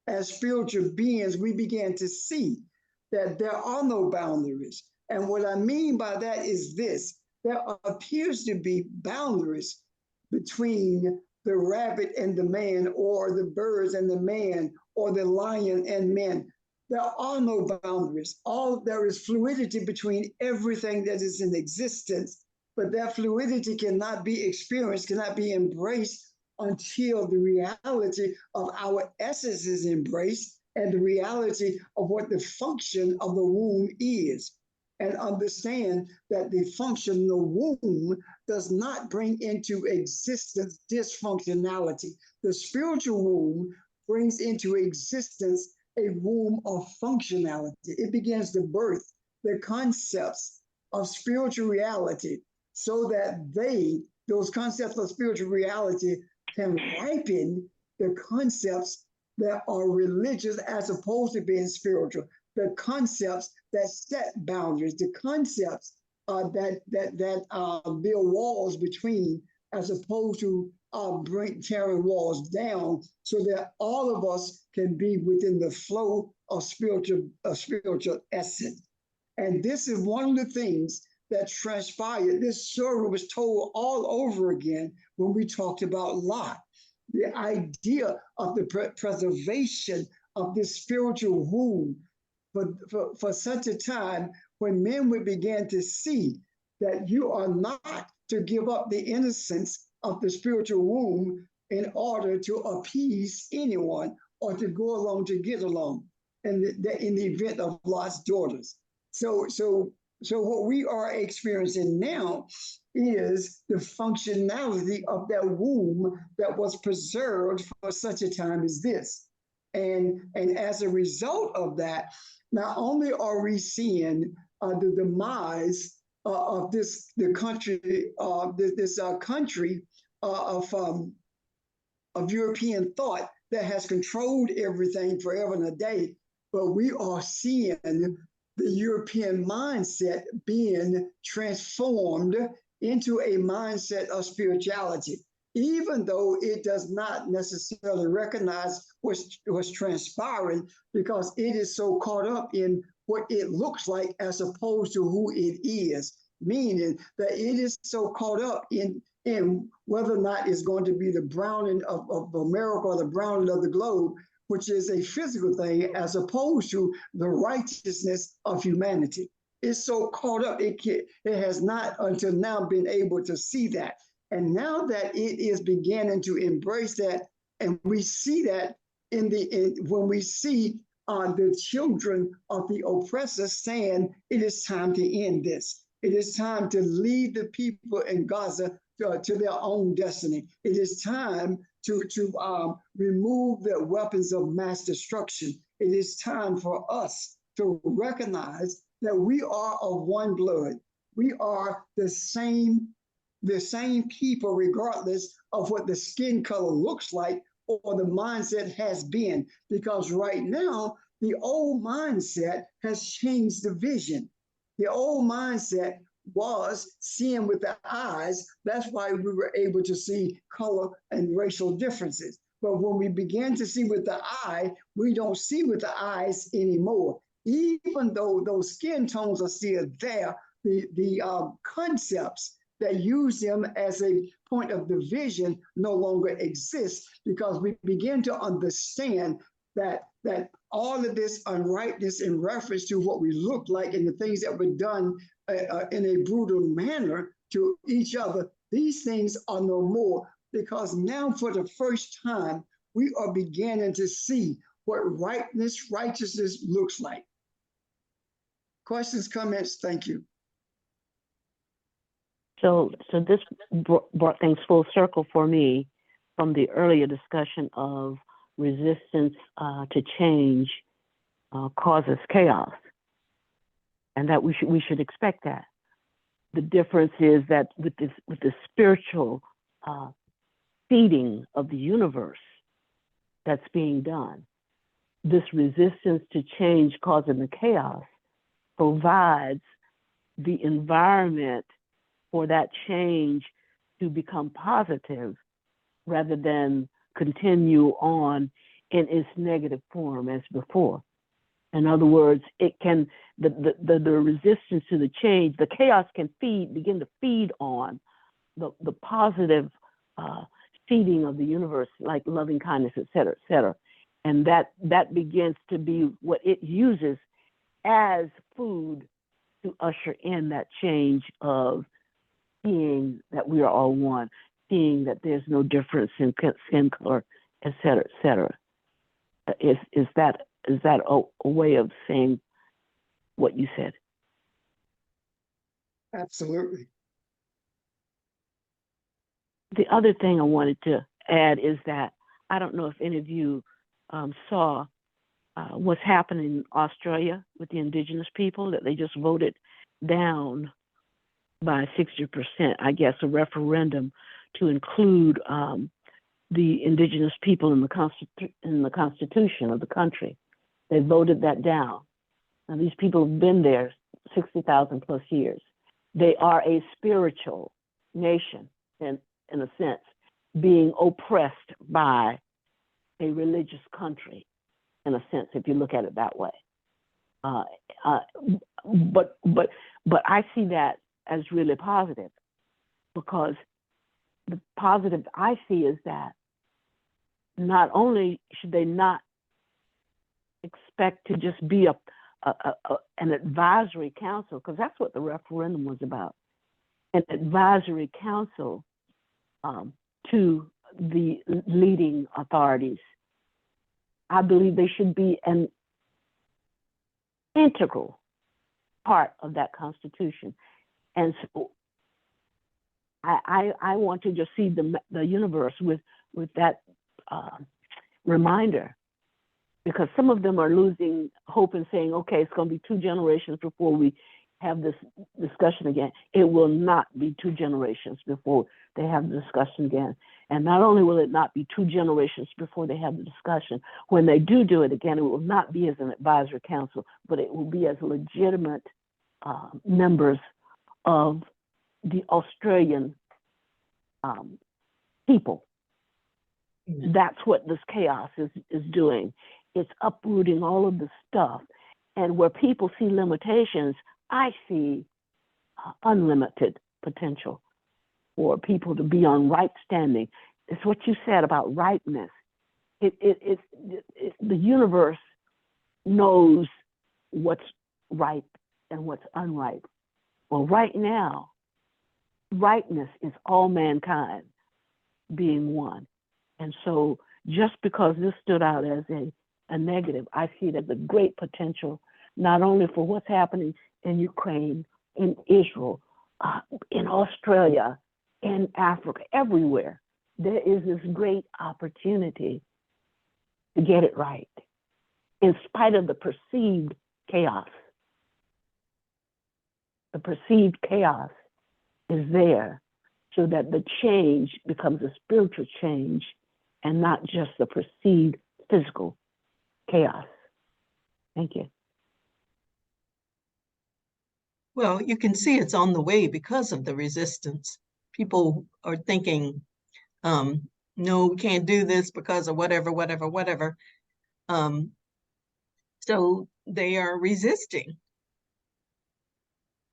as spiritual beings, we begin to see that there are no boundaries. And what I mean by that is this: there appears to be boundaries between the rabbit and the man, or the birds and the man, or the lion and men. There are no boundaries. There is fluidity between everything that is in existence, but that fluidity cannot be experienced, cannot be embraced until the reality of our essence is embraced, and the reality of what the function of the womb is. And understand that the function of the womb does not bring into existence dysfunctionality. The spiritual womb brings into existence a womb of functionality. It begins to birth the concepts of spiritual reality, so that those concepts of spiritual reality can ripen the concepts that are religious as opposed to being spiritual, the concepts that set boundaries, the concepts that build walls between, as opposed to tearing walls down, so that all of us can be within the flow of spiritual essence. And this is one of the things that transpired. This story was told all over again when we talked about Lot. The idea of the preservation of this spiritual womb for such a time when men would begin to see that you are not to give up the innocence of the spiritual womb in order to appease anyone or to go along to get along in the event of Lot's daughters. So what we are experiencing now is the functionality of that womb that was preserved for such a time as this. And as a result of that, not only are we seeing the demise of this country of European thought that has controlled everything forever and a day, but we are seeing the European mindset being transformed into a mindset of spirituality, even though it does not necessarily recognize what's transpiring, because it is so caught up in what it looks like as opposed to who it is, meaning that it is so caught up in whether or not it's going to be the browning of America or the browning of the globe, which is a physical thing, as opposed to the righteousness of humanity. It's so caught up, it has not until now been able to see that. And now that it is beginning to embrace that, and we see that when we see the children of the oppressor saying, it is time to end this. It is time to lead the people in Gaza to their own destiny. It is time to remove the weapons of mass destruction. It is time for us to recognize that we are of one blood. We are the same people, regardless of what the skin color looks like or the mindset has been. Because right now, the old mindset has changed the vision. The old mindset was seeing with the eyes. That's why we were able to see color and racial differences. But when we begin to see with the eye, we don't see with the eyes anymore. Even though those skin tones are still there, the concepts that use them as a point of division no longer exist, because we begin to understand that all of this unrightness in reference to what we look like and the things that were done in a brutal manner to each other, these things are no more, because now for the first time, we are beginning to see what righteousness looks like. Questions, comments? Thank you. So this brought things full circle for me from the earlier discussion of resistance to change causes chaos, and that we should expect that. The difference is that with the spiritual feeding of the universe that's being done, this resistance to change causing the chaos provides the environment for that change to become positive rather than continue on in its negative form as before. In other words, it can, the resistance to the change, the chaos can begin to feed on the positive feeding of the universe, like loving kindness, et cetera. And that begins to be what it uses as food to usher in that change of seeing that we are all one, seeing that there's no difference in skin color, et cetera, et cetera. Is that a way of saying what you said? Absolutely. The other thing I wanted to add is that I don't know if any of you saw what's happening in Australia with the indigenous people, that they just voted down by 60%, I guess, a referendum to include the indigenous people in the constitution of the country. They voted that down. Now, these people have been there 60,000 plus years. They are a spiritual nation, in a sense, being oppressed by a religious country, in a sense, if you look at it that way. But I see that as really positive, because the positive I see is that not only should they not expect to just be an advisory council, because that's what the referendum was about, an advisory council to the leading authorities. I believe they should be an integral part of that constitution. And so I want to just see the universe with that reminder, because some of them are losing hope and saying, okay, it's going to be 2 generations before we have this discussion again. It will not be 2 generations before they have the discussion again. And not only will it not be 2 generations before they have the discussion, when they do it again, it will not be as an advisory council, but it will be as legitimate members of the Australian people. Mm-hmm. That's what this chaos is doing. It's uprooting all of the stuff. And where people see limitations, I see unlimited potential for people to be on right standing. It's what you said about rightness. The universe knows what's right and what's unright. Well, right now, rightness is all mankind being one. And so just because this stood out as a negative, I see it as a great potential, not only for what's happening in Ukraine, in Israel, in Australia, in Africa, everywhere. there is this great opportunity to get it right, in spite of the perceived chaos. The perceived chaos is there so that the change becomes a spiritual change and not just the perceived physical chaos. Thank you. Well, you can see it's on the way because of the resistance. People are thinking, no, we can't do this because of whatever, whatever, whatever. So they are resisting.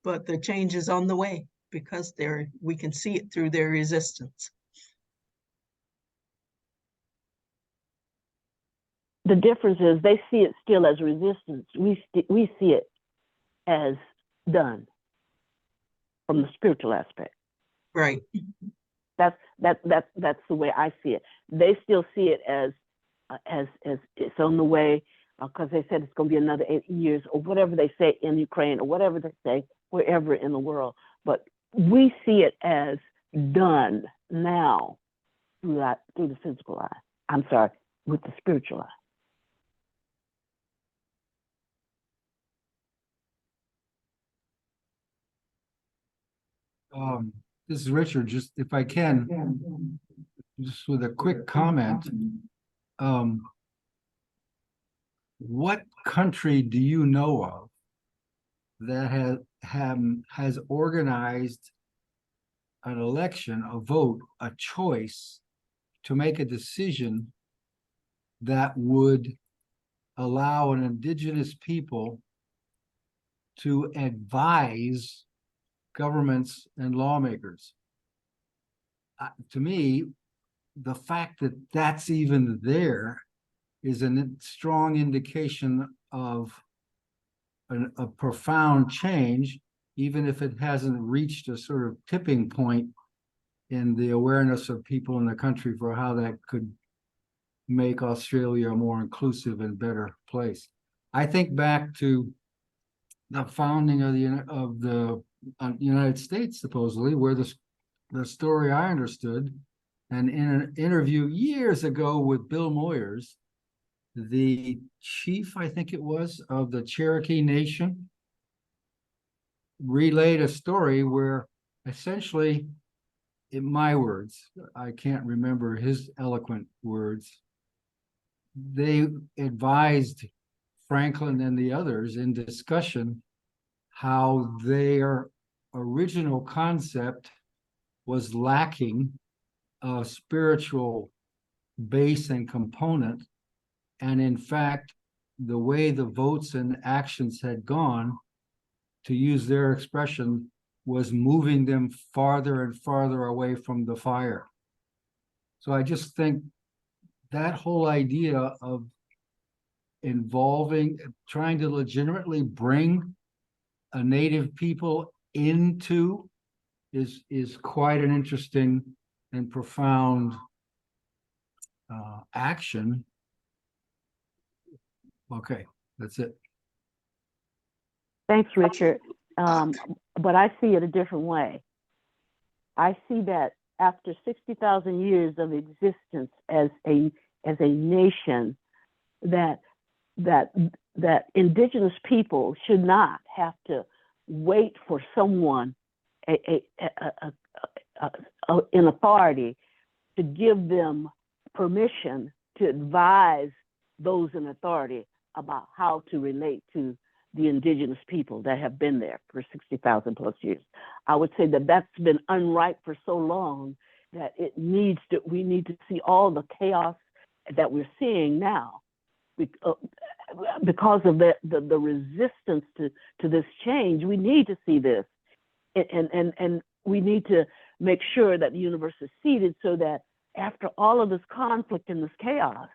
But the change is on the way because we can see it through their resistance. The difference is they see it still as resistance. We see it as done from the spiritual aspect. Right. That's the way I see it. They still see it as it's on the way because they said it's going to be another 8 years or whatever they say in Ukraine or whatever they say wherever in the world. But we see it as done now through the physical eye. I'm sorry, with the spiritual eye. This is Richard, just if I can, just with a quick comment. What country do you know of that has organized an election, a vote, a choice to make a decision that would allow an indigenous people to advise governments and lawmakers? To me, the fact that that's even there is a strong indication of a profound change, even if it hasn't reached a sort of tipping point in the awareness of people in the country for how that could make Australia a more inclusive and better place. I think back to the founding of the United States, supposedly, where the story I understood, and in an interview years ago with Bill Moyers, the chief, I think it was, of the Cherokee Nation, relayed a story where essentially, in my words, I can't remember his eloquent words, they advised Franklin and the others in discussion how their original concept was lacking a spiritual base and component. And in fact, the way the votes and actions had gone, to use their expression, was moving them farther and farther away from the fire. So I just think that whole idea of trying to legitimately bring a native people into is quite an interesting and profound action. Okay, that's it. Thanks, Richard. But I see it a different way. I see that after 60,000 years of existence as a nation, that indigenous people should not have to wait for someone, in authority, to give them permission to advise those in authority about how to relate to the indigenous people that have been there for 60,000 plus years. I would say that that's been unripe for so long that we need to see all the chaos that we're seeing now because of the resistance to this change. We need to see this, and we need to make sure that the universe is seated so that after all of this conflict and this chaos,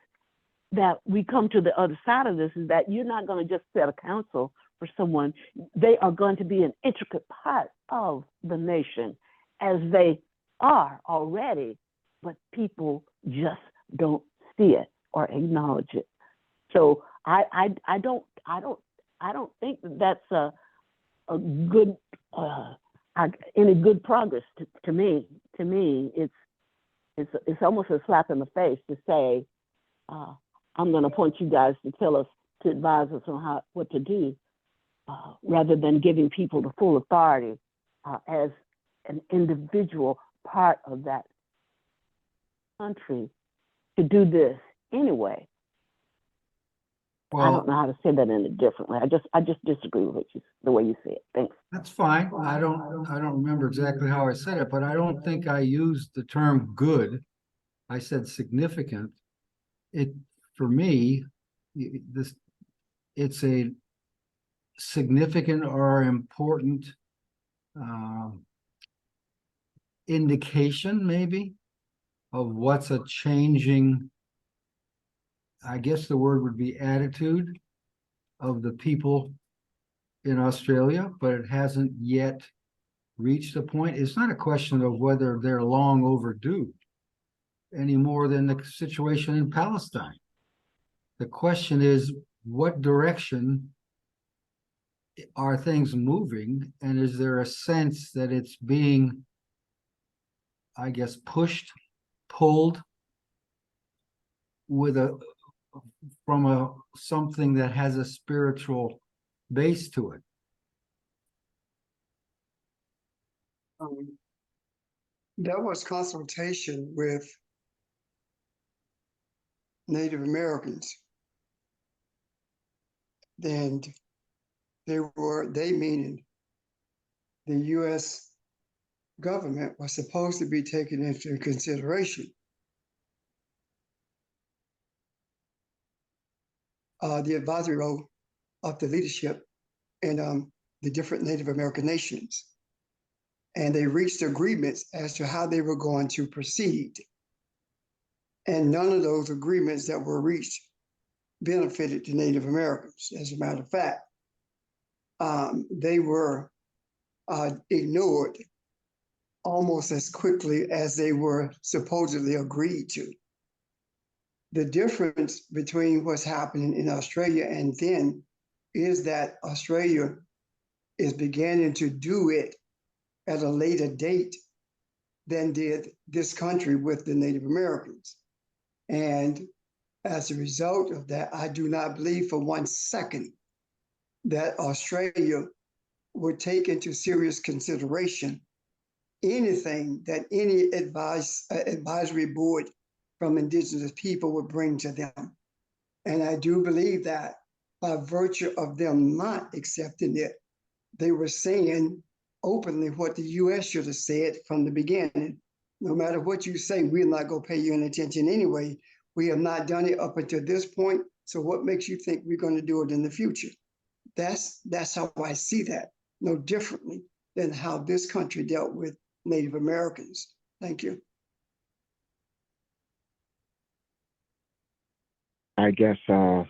that we come to the other side of this, is that you're not going to just set a council for someone. They are going to be an intricate part of the nation, as they are already, but people just don't see it or acknowledge it. So I don't think that's a good any good progress to me. To me, it's almost a slap in the face to say, I'm going to appoint you guys to tell us, to advise us on what to do, rather than giving people the full authority as an individual part of that country to do this anyway. I don't know how to say that any differently. I just disagree with the way you say it. Thanks. That's fine. I don't remember exactly how I said it, but I don't think I used the term good. I said significant. For me, it's a significant or important indication, maybe, of what's a changing, I guess the word would be attitude of the people in Australia, but it hasn't yet reached a point. It's not a question of whether they're long overdue any more than the situation in Palestine. The question is, what direction are things moving? And is there a sense that it's being, I guess, pushed, pulled from something that has a spiritual base to it? There was consultation with Native Americans. And they meaning the U.S. government was supposed to be taken into consideration. The advisory role of the leadership in the different Native American nations. And they reached agreements as to how they were going to proceed. And none of those agreements that were reached benefited the Native Americans. As a matter of fact, they were ignored almost as quickly as they were supposedly agreed to. The difference between what's happening in Australia and then is that Australia is beginning to do it at a later date than did this country with the Native Americans. And as a result of that, I do not believe for 1 second that Australia would take into serious consideration anything that any advisory board from Indigenous people would bring to them. And I do believe that by virtue of them not accepting it, they were saying openly what the U.S. should have said from the beginning. No matter what you say, we're not going to pay you any attention anyway. We have not done it up until this point. So what makes you think we're going to do it in the future? That's how I see that, no differently than how this country dealt with Native Americans. Thank you. I guess part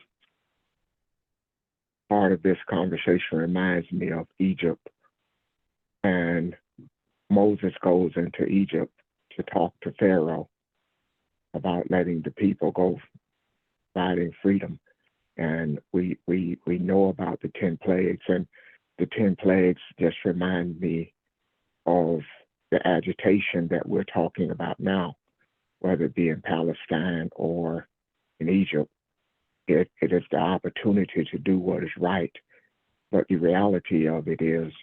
of this conversation reminds me of Egypt, and Moses goes into Egypt to talk to Pharaoh about letting the people go, providing freedom. And we know about the 10 plagues, and the 10 plagues just remind me of the agitation that we're talking about now, whether it be in Palestine or in Egypt. It is the opportunity to do what is right. But the reality of it is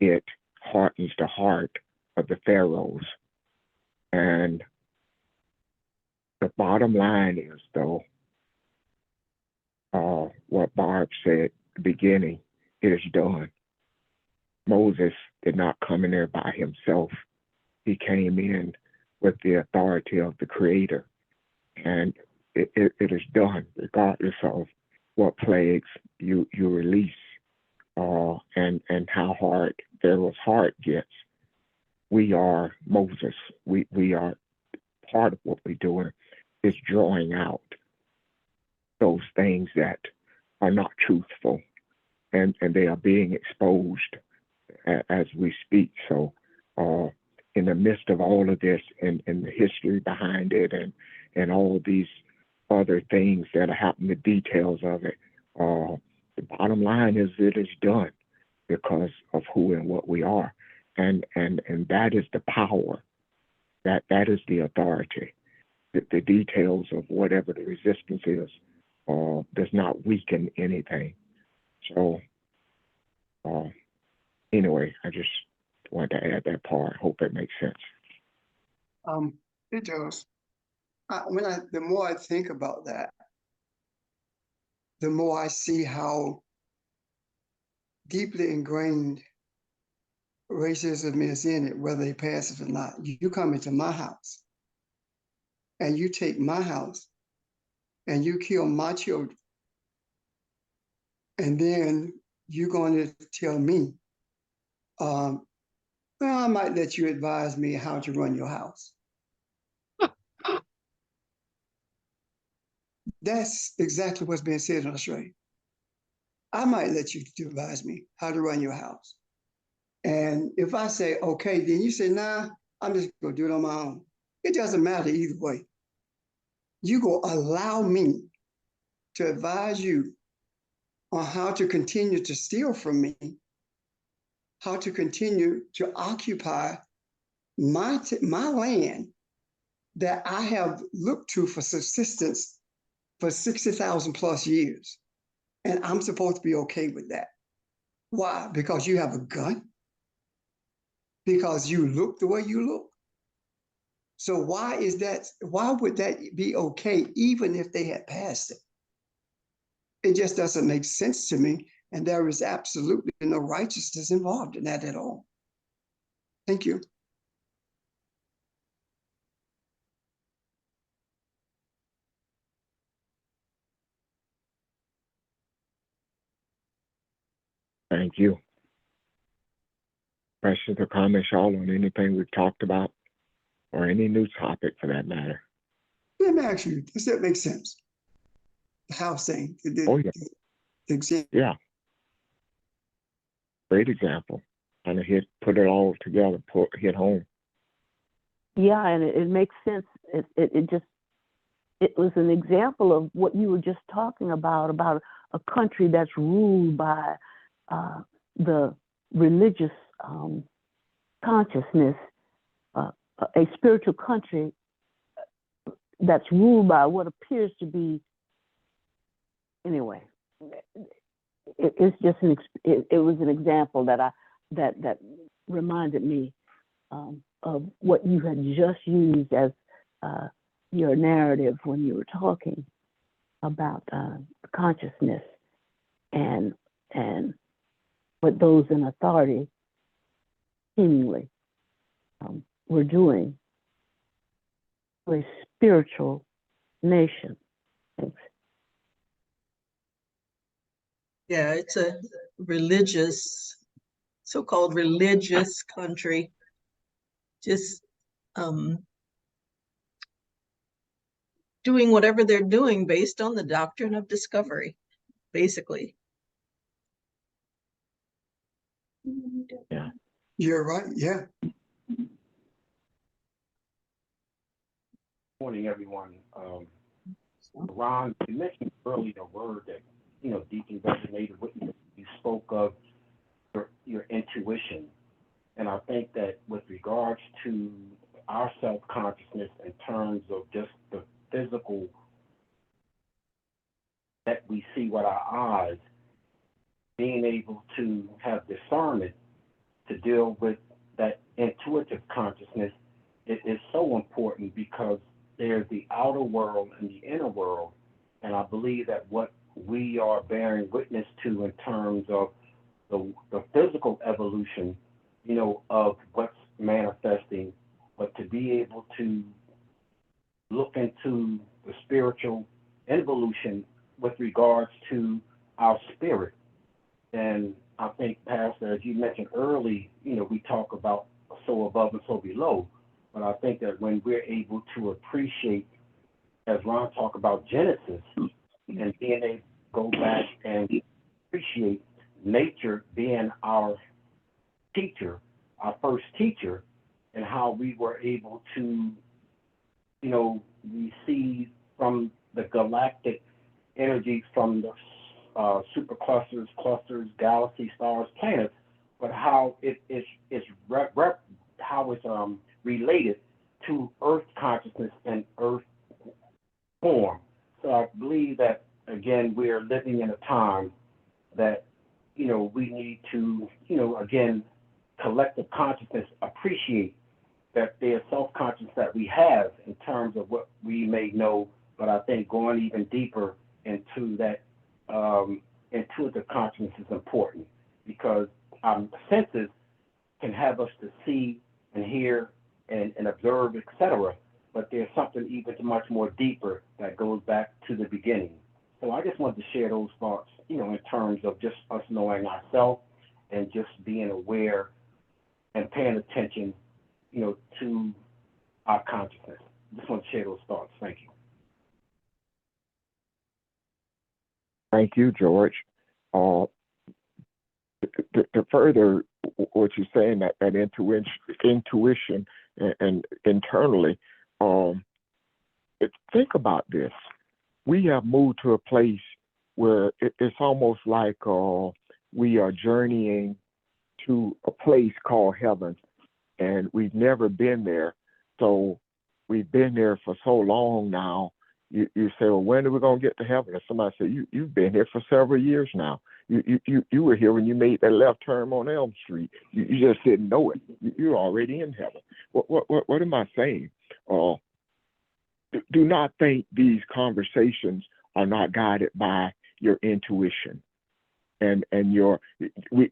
it hardens the heart of the pharaohs. And the bottom line is, though, what Barb said at the beginning, it is done. Moses did not come in there by himself. He came in with the authority of the Creator. And it is done, regardless of what plagues you release and how hard Pharaoh's heart gets. We are Moses. We are part of what we're doing is drawing out those things that are not truthful, and they are being exposed as we speak. So in the midst of all of this and the history behind it and all these other things that are happening, the details of it, the bottom line is it is done because of who and what we are. And that is the power that is the authority. The details of whatever the resistance is does not weaken anything. So anyway, I just wanted to add that part. Hope it makes sense. It does. The more I think about that, the more I see how deeply ingrained racism is in it, whether they pass it or not. You come into my house and you take my house and you kill my children. And then you're going to tell me, well, I might let you advise me how to run your house. That's exactly what's being said in Australia. I might let you advise me how to run your house. And if I say, okay, then you say, nah, I'm just gonna do it on my own. It doesn't matter either way. You go allow me to advise you on how to continue to steal from me, how to continue to occupy my land that I have looked to for subsistence for 60,000 plus years. And I'm supposed to be okay with that. Why? Because you have a gun? Because you look the way you look? So why would that be okay even if they had passed it? It just doesn't make sense to me. And there is absolutely no righteousness involved in that at all. Thank you. Thank you. Questions or comments, y'all, on anything we've talked about or any new topic for that matter? Let me ask you, does that make sense? The house thing. Oh, yeah. The example. Yeah. Great example. Kind of put it all together, hit home. Yeah, and it makes sense. It was an example of what you were just talking about a country that's ruled by the religious consciousness, a spiritual country that's ruled by what appears to be, anyway. It's just it was an example that reminded me of what you had just used as your narrative when you were talking about consciousness and what those in authority seemingly were doing to a spiritual nation. Thanks. Yeah, it's a religious, so-called religious country. Just doing whatever they're doing based on the doctrine of discovery, basically. Yeah. You're right. Yeah. Morning, everyone. Ron, you mentioned earlier a word that deeply resonated with me. You spoke of your intuition, and I think that with regards to our self-consciousness in terms of just the physical that we see with our eyes, being able to have discernment to deal with that intuitive consciousness is so important, because there's the outer world and the inner world. And I believe that what we are bearing witness to in terms of the physical evolution, of what's manifesting, but to be able to look into the spiritual evolution with regards to our spirit. And I think, Pastor, as you mentioned early, we talk about so above and so below. But I think that when we're able to appreciate, as Ron talked about Genesis, and being able to go back and appreciate nature being our teacher, our first teacher, and how we were able to, receive from the galactic energy from the superclusters, clusters, galaxies, stars, planets, but how how it's related to earth consciousness and earth form. So I believe that, again, we're living in a time that, we need to, again, collective consciousness appreciate that there's self-conscious that we have in terms of what we may know, but I think going even deeper into that intuitive consciousness is important, because senses can have us to see and hear and observe, etc. But there's something even much more deeper that goes back to the beginning. So I just wanted to share those thoughts, in terms of just us knowing ourselves and just being aware and paying attention, to our consciousness. Just want to share those thoughts. Thank you. Thank you, George. To further what you're saying, that intuition and internally, think about this. We have moved to a place where it's almost like we are journeying to a place called heaven, and we've never been there. So we've been there for so long now. You say, well, when are we going to get to heaven? And somebody say, you've been here for several years now. You were here when you made that left turn on Elm Street. You just didn't know it. You're already in heaven. What am I saying? Do not think these conversations are not guided by your intuition. And your we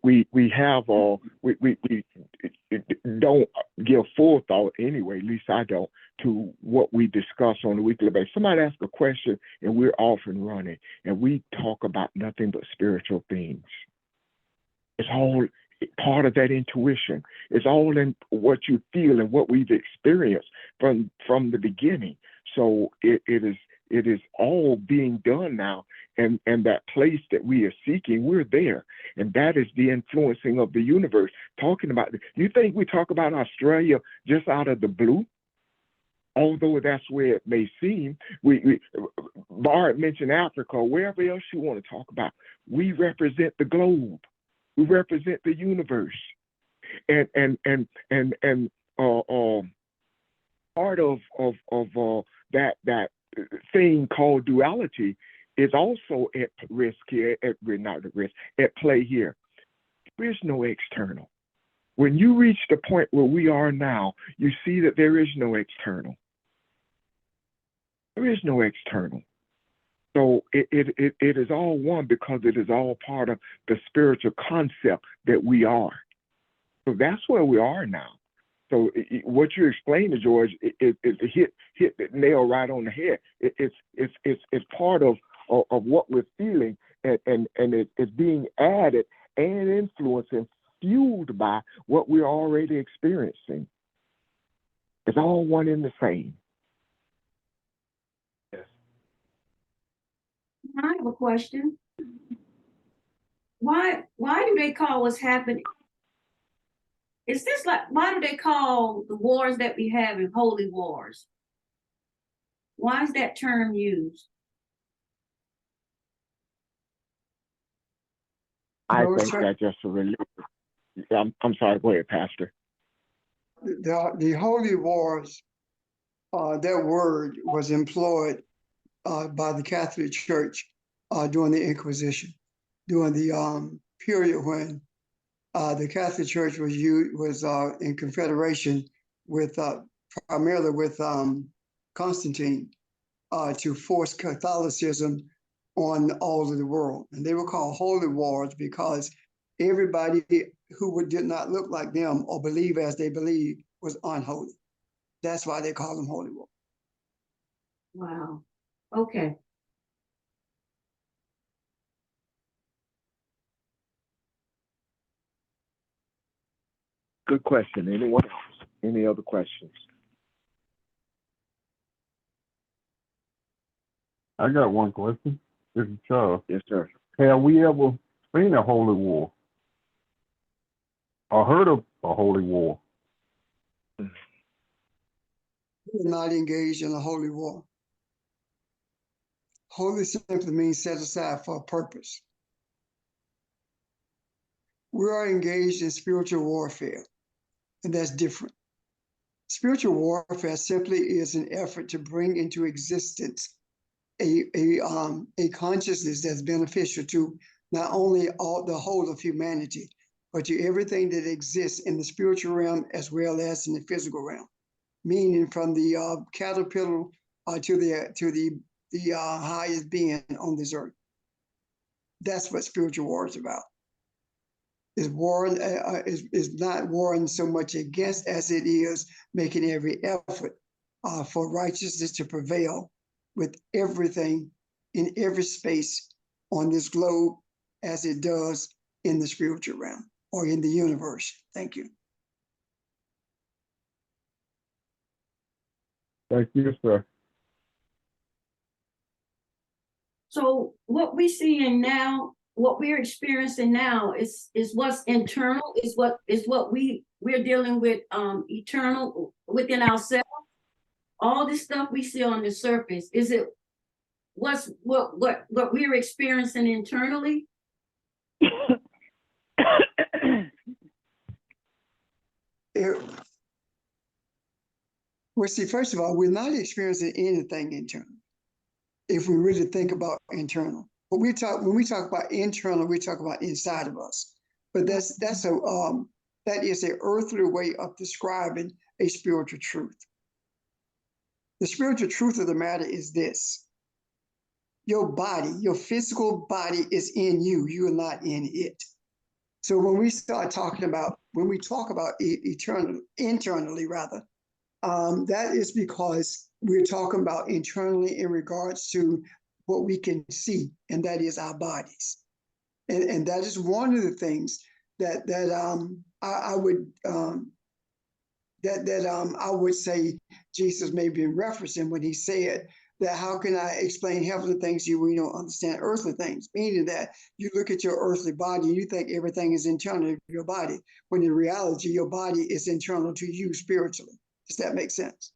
don't give full thought anyway, at least I don't, to what we discuss on a weekly basis. Somebody asks a question and we're off and running, and we talk about nothing but spiritual things. It's all part of that intuition. It's all in what you feel and what we've experienced from the beginning. So it is all being done now, and that place that we are seeking, we're there, and that is the influencing of the universe. Talking about, you think we talk about Australia just out of the blue? Although that's where it may seem. Bart mentioned Africa, or wherever else you want to talk about. We represent the globe. We represent the universe, and part of that thing called duality is also at risk here, at play here. There is no external. When you reach the point where we are now, you see that there is no external. There is no external. So it is all one, because it is all part of the spiritual concept that we are. So that's where we are now. So what you're explaining, George, it hit the nail right on the head. It's part of what we're feeling, and it's being added and influenced and fueled by what we're already experiencing. It's all one and the same. Yes. I have a question. Why do they call what's happening? Is this like, why do they call the wars that we have in holy wars? Why is that term used? I think that's just a religion. I'm sorry, go ahead, Pastor. The holy wars, that word was employed by the Catholic Church during the Inquisition, during the period when the Catholic Church was in confederation with primarily with Constantine to force Catholicism on all of the world. And they were called holy wars because everybody who did not look like them or believe as they believe was unholy. That's why they call them holy wars. Wow. Okay. Good question. Anyone else? Any other questions? I got one question. This is Charles. Yes, sir. Have we ever seen a holy war or heard of a holy war? We're not engaged in a holy war. Holy simply means set aside for a purpose. We are engaged in spiritual warfare, and that's different. Spiritual warfare simply is an effort to bring into existence a consciousness that's beneficial to not only the whole of humanity, but to everything that exists in the spiritual realm as well as in the physical realm. Meaning from the caterpillar to the highest being on this earth. That's what spiritual war is about. Is warring is not warring so much against as it is making every effort for righteousness to prevail with everything in every space on this globe as it does in the spiritual realm or in the universe. Thank you. Thank you, sir. So what we're seeing now, what we're experiencing now is what's internal, is what we're dealing with eternal within ourselves. All this stuff we see on the surface, is it what we're experiencing internally? Well, see, first of all, we're not experiencing anything internal. If we really think about internal, when we talk about internal, we talk about inside of us. But that is an earthly way of describing a spiritual truth. The spiritual truth of the matter is this: your body, your physical body, is in you. You are not in it. So when we talk about internally rather, that is because we're talking about internally in regards to what we can see, and that is our bodies. And that is one of the things that I would say Jesus may be referencing when he said that how can I explain heavenly things to you when you don't understand earthly things? Meaning that you look at your earthly body and you think everything is internal to your body, when in reality your body is internal to you spiritually. Does that make sense?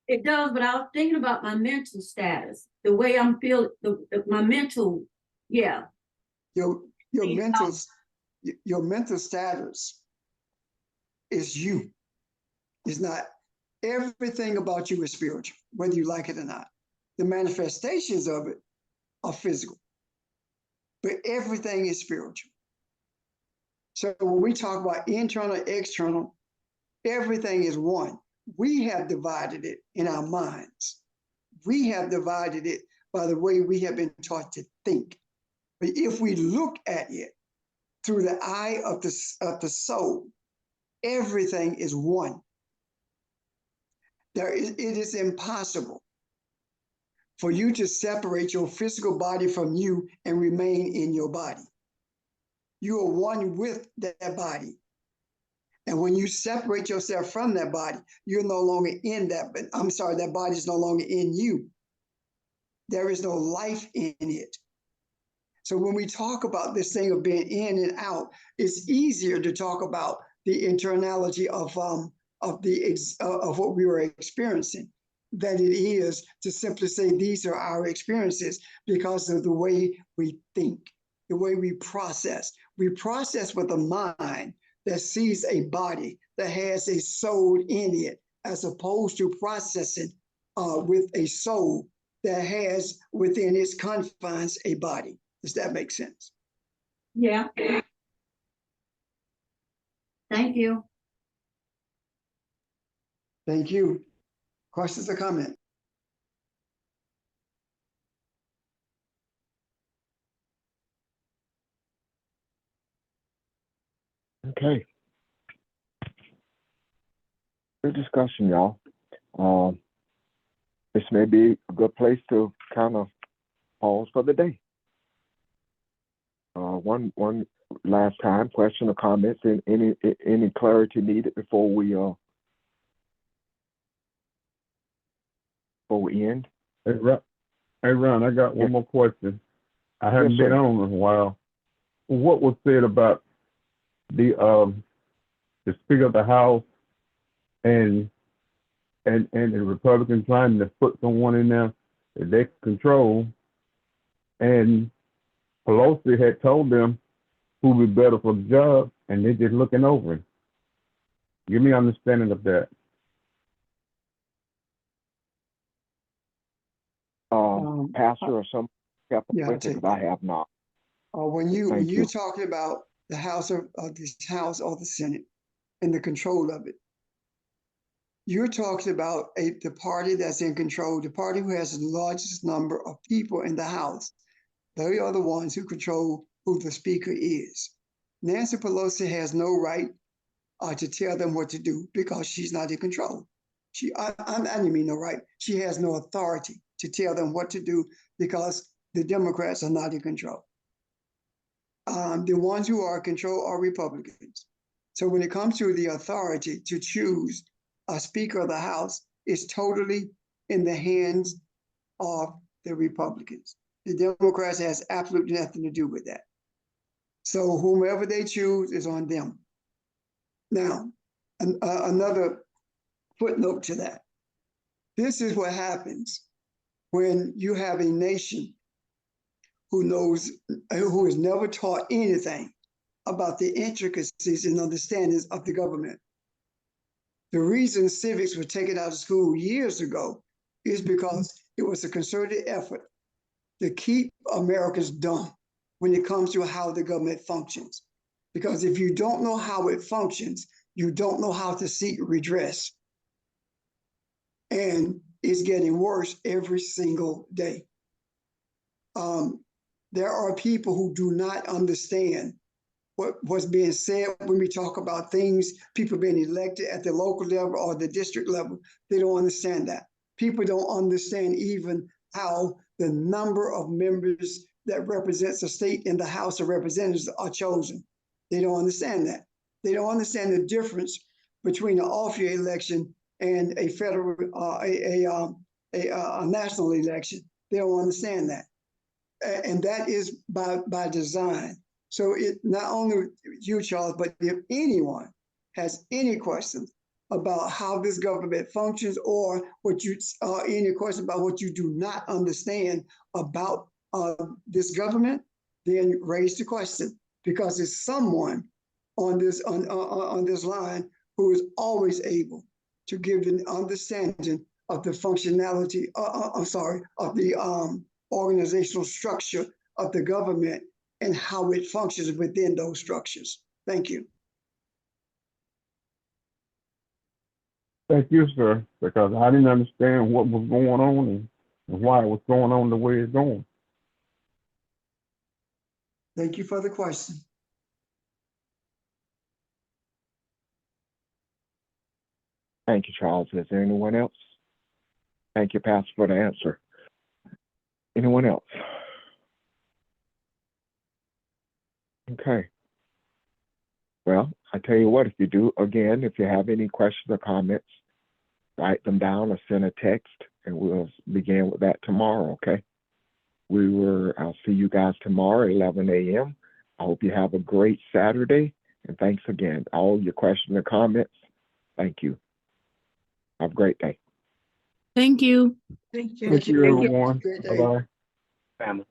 It does, but I was thinking about my mental status, the way I'm feeling, my mental, yeah. Your mental status is you. It's not everything about you is spiritual, whether you like it or not. The manifestations of it are physical, but everything is spiritual. So when we talk about internal, external, everything is one. We have divided it in our minds. We have divided it by the way we have been taught to think. But if we look at it through the eye of the soul, everything is one. It is impossible for you to separate your physical body from you and remain in your body. You are one with that body. And when you separate yourself from that body, you're no longer in that, but I'm sorry, that body is no longer in you. There is no life in it. So when we talk about this thing of being in and out, it's easier to talk about the internality of what we were experiencing than it is to simply say these are our experiences, because of the way we think, the way we process. We process with a mind that sees a body that has a soul in it, as opposed to processing with a soul that has within its confines a body. Does that make sense? Yeah. Thank you. Thank you. Questions or comments? Okay. Good discussion, y'all. This may be a good place to kind of pause for the day. One last time, question or comments, and any clarity needed before we end? Hey, Ron, I got one more question. I haven't Yes, been sir. on in a while. What was said about the Speaker of the House and the Republicans trying to put someone in there that they control, and Pelosi had told them who would be better for the job, and they're just looking over it. Give me understanding of that. Pastor or some step up Yeah, I'll with it, take because I have not. When Thank you're you. talking about the House of this House or the Senate and the control of it, you're talking about the party that's in control, the party who has the largest number of people in the House. They are the ones who control who the speaker is. Nancy Pelosi has no right to tell them what to do because she's not in control. I didn't mean no right. She has no authority to tell them what to do because the Democrats are not in control. The ones who are in control are Republicans. So when it comes to the authority to choose a Speaker of the House, it's totally in the hands of the Republicans. The Democrats has absolutely nothing to do with that. So whomever they choose is on them. Now, another footnote to that. This is what happens when you have a nation who has never taught anything about the intricacies and understandings of the government. The reason civics were taken out of school years ago is because it was a concerted effort to keep Americans dumb when it comes to how the government functions. Because if you don't know how it functions, you don't know how to seek redress. And it's getting worse every single day. There are people who do not understand what's being said when we talk about things, people being elected at the local level or the district level. They don't understand that. People don't understand even how the number of members that represents a state in the House of Representatives are chosen. They don't understand that. They don't understand the difference between an off-year election and a federal, a national election. They don't understand that. And that is by design. So it not only you, Charles, but if anyone has any questions about how this government functions or any questions about what you do not understand about this government, then raise the question, because it's someone on this line who is always able to give an understanding of the functionality, of the organizational structure of the government and how it functions within those structures. Thank you. Thank you, sir, because I didn't understand what was going on and why it was going on the way it's going. Thank you for the question. Thank you, Charles. Is there anyone else? Thank you, Pastor, for the answer. Anyone else? Okay. Well, I tell you what, if you have any questions or comments, write them down or send a text, and we'll begin with that tomorrow, okay? I'll see you guys tomorrow at 11 a.m. I hope you have a great Saturday, and thanks again. All your questions and comments, thank you. Have a great day. Thank you. Thank you. Thank you, everyone. Great day. Bye-bye. Family.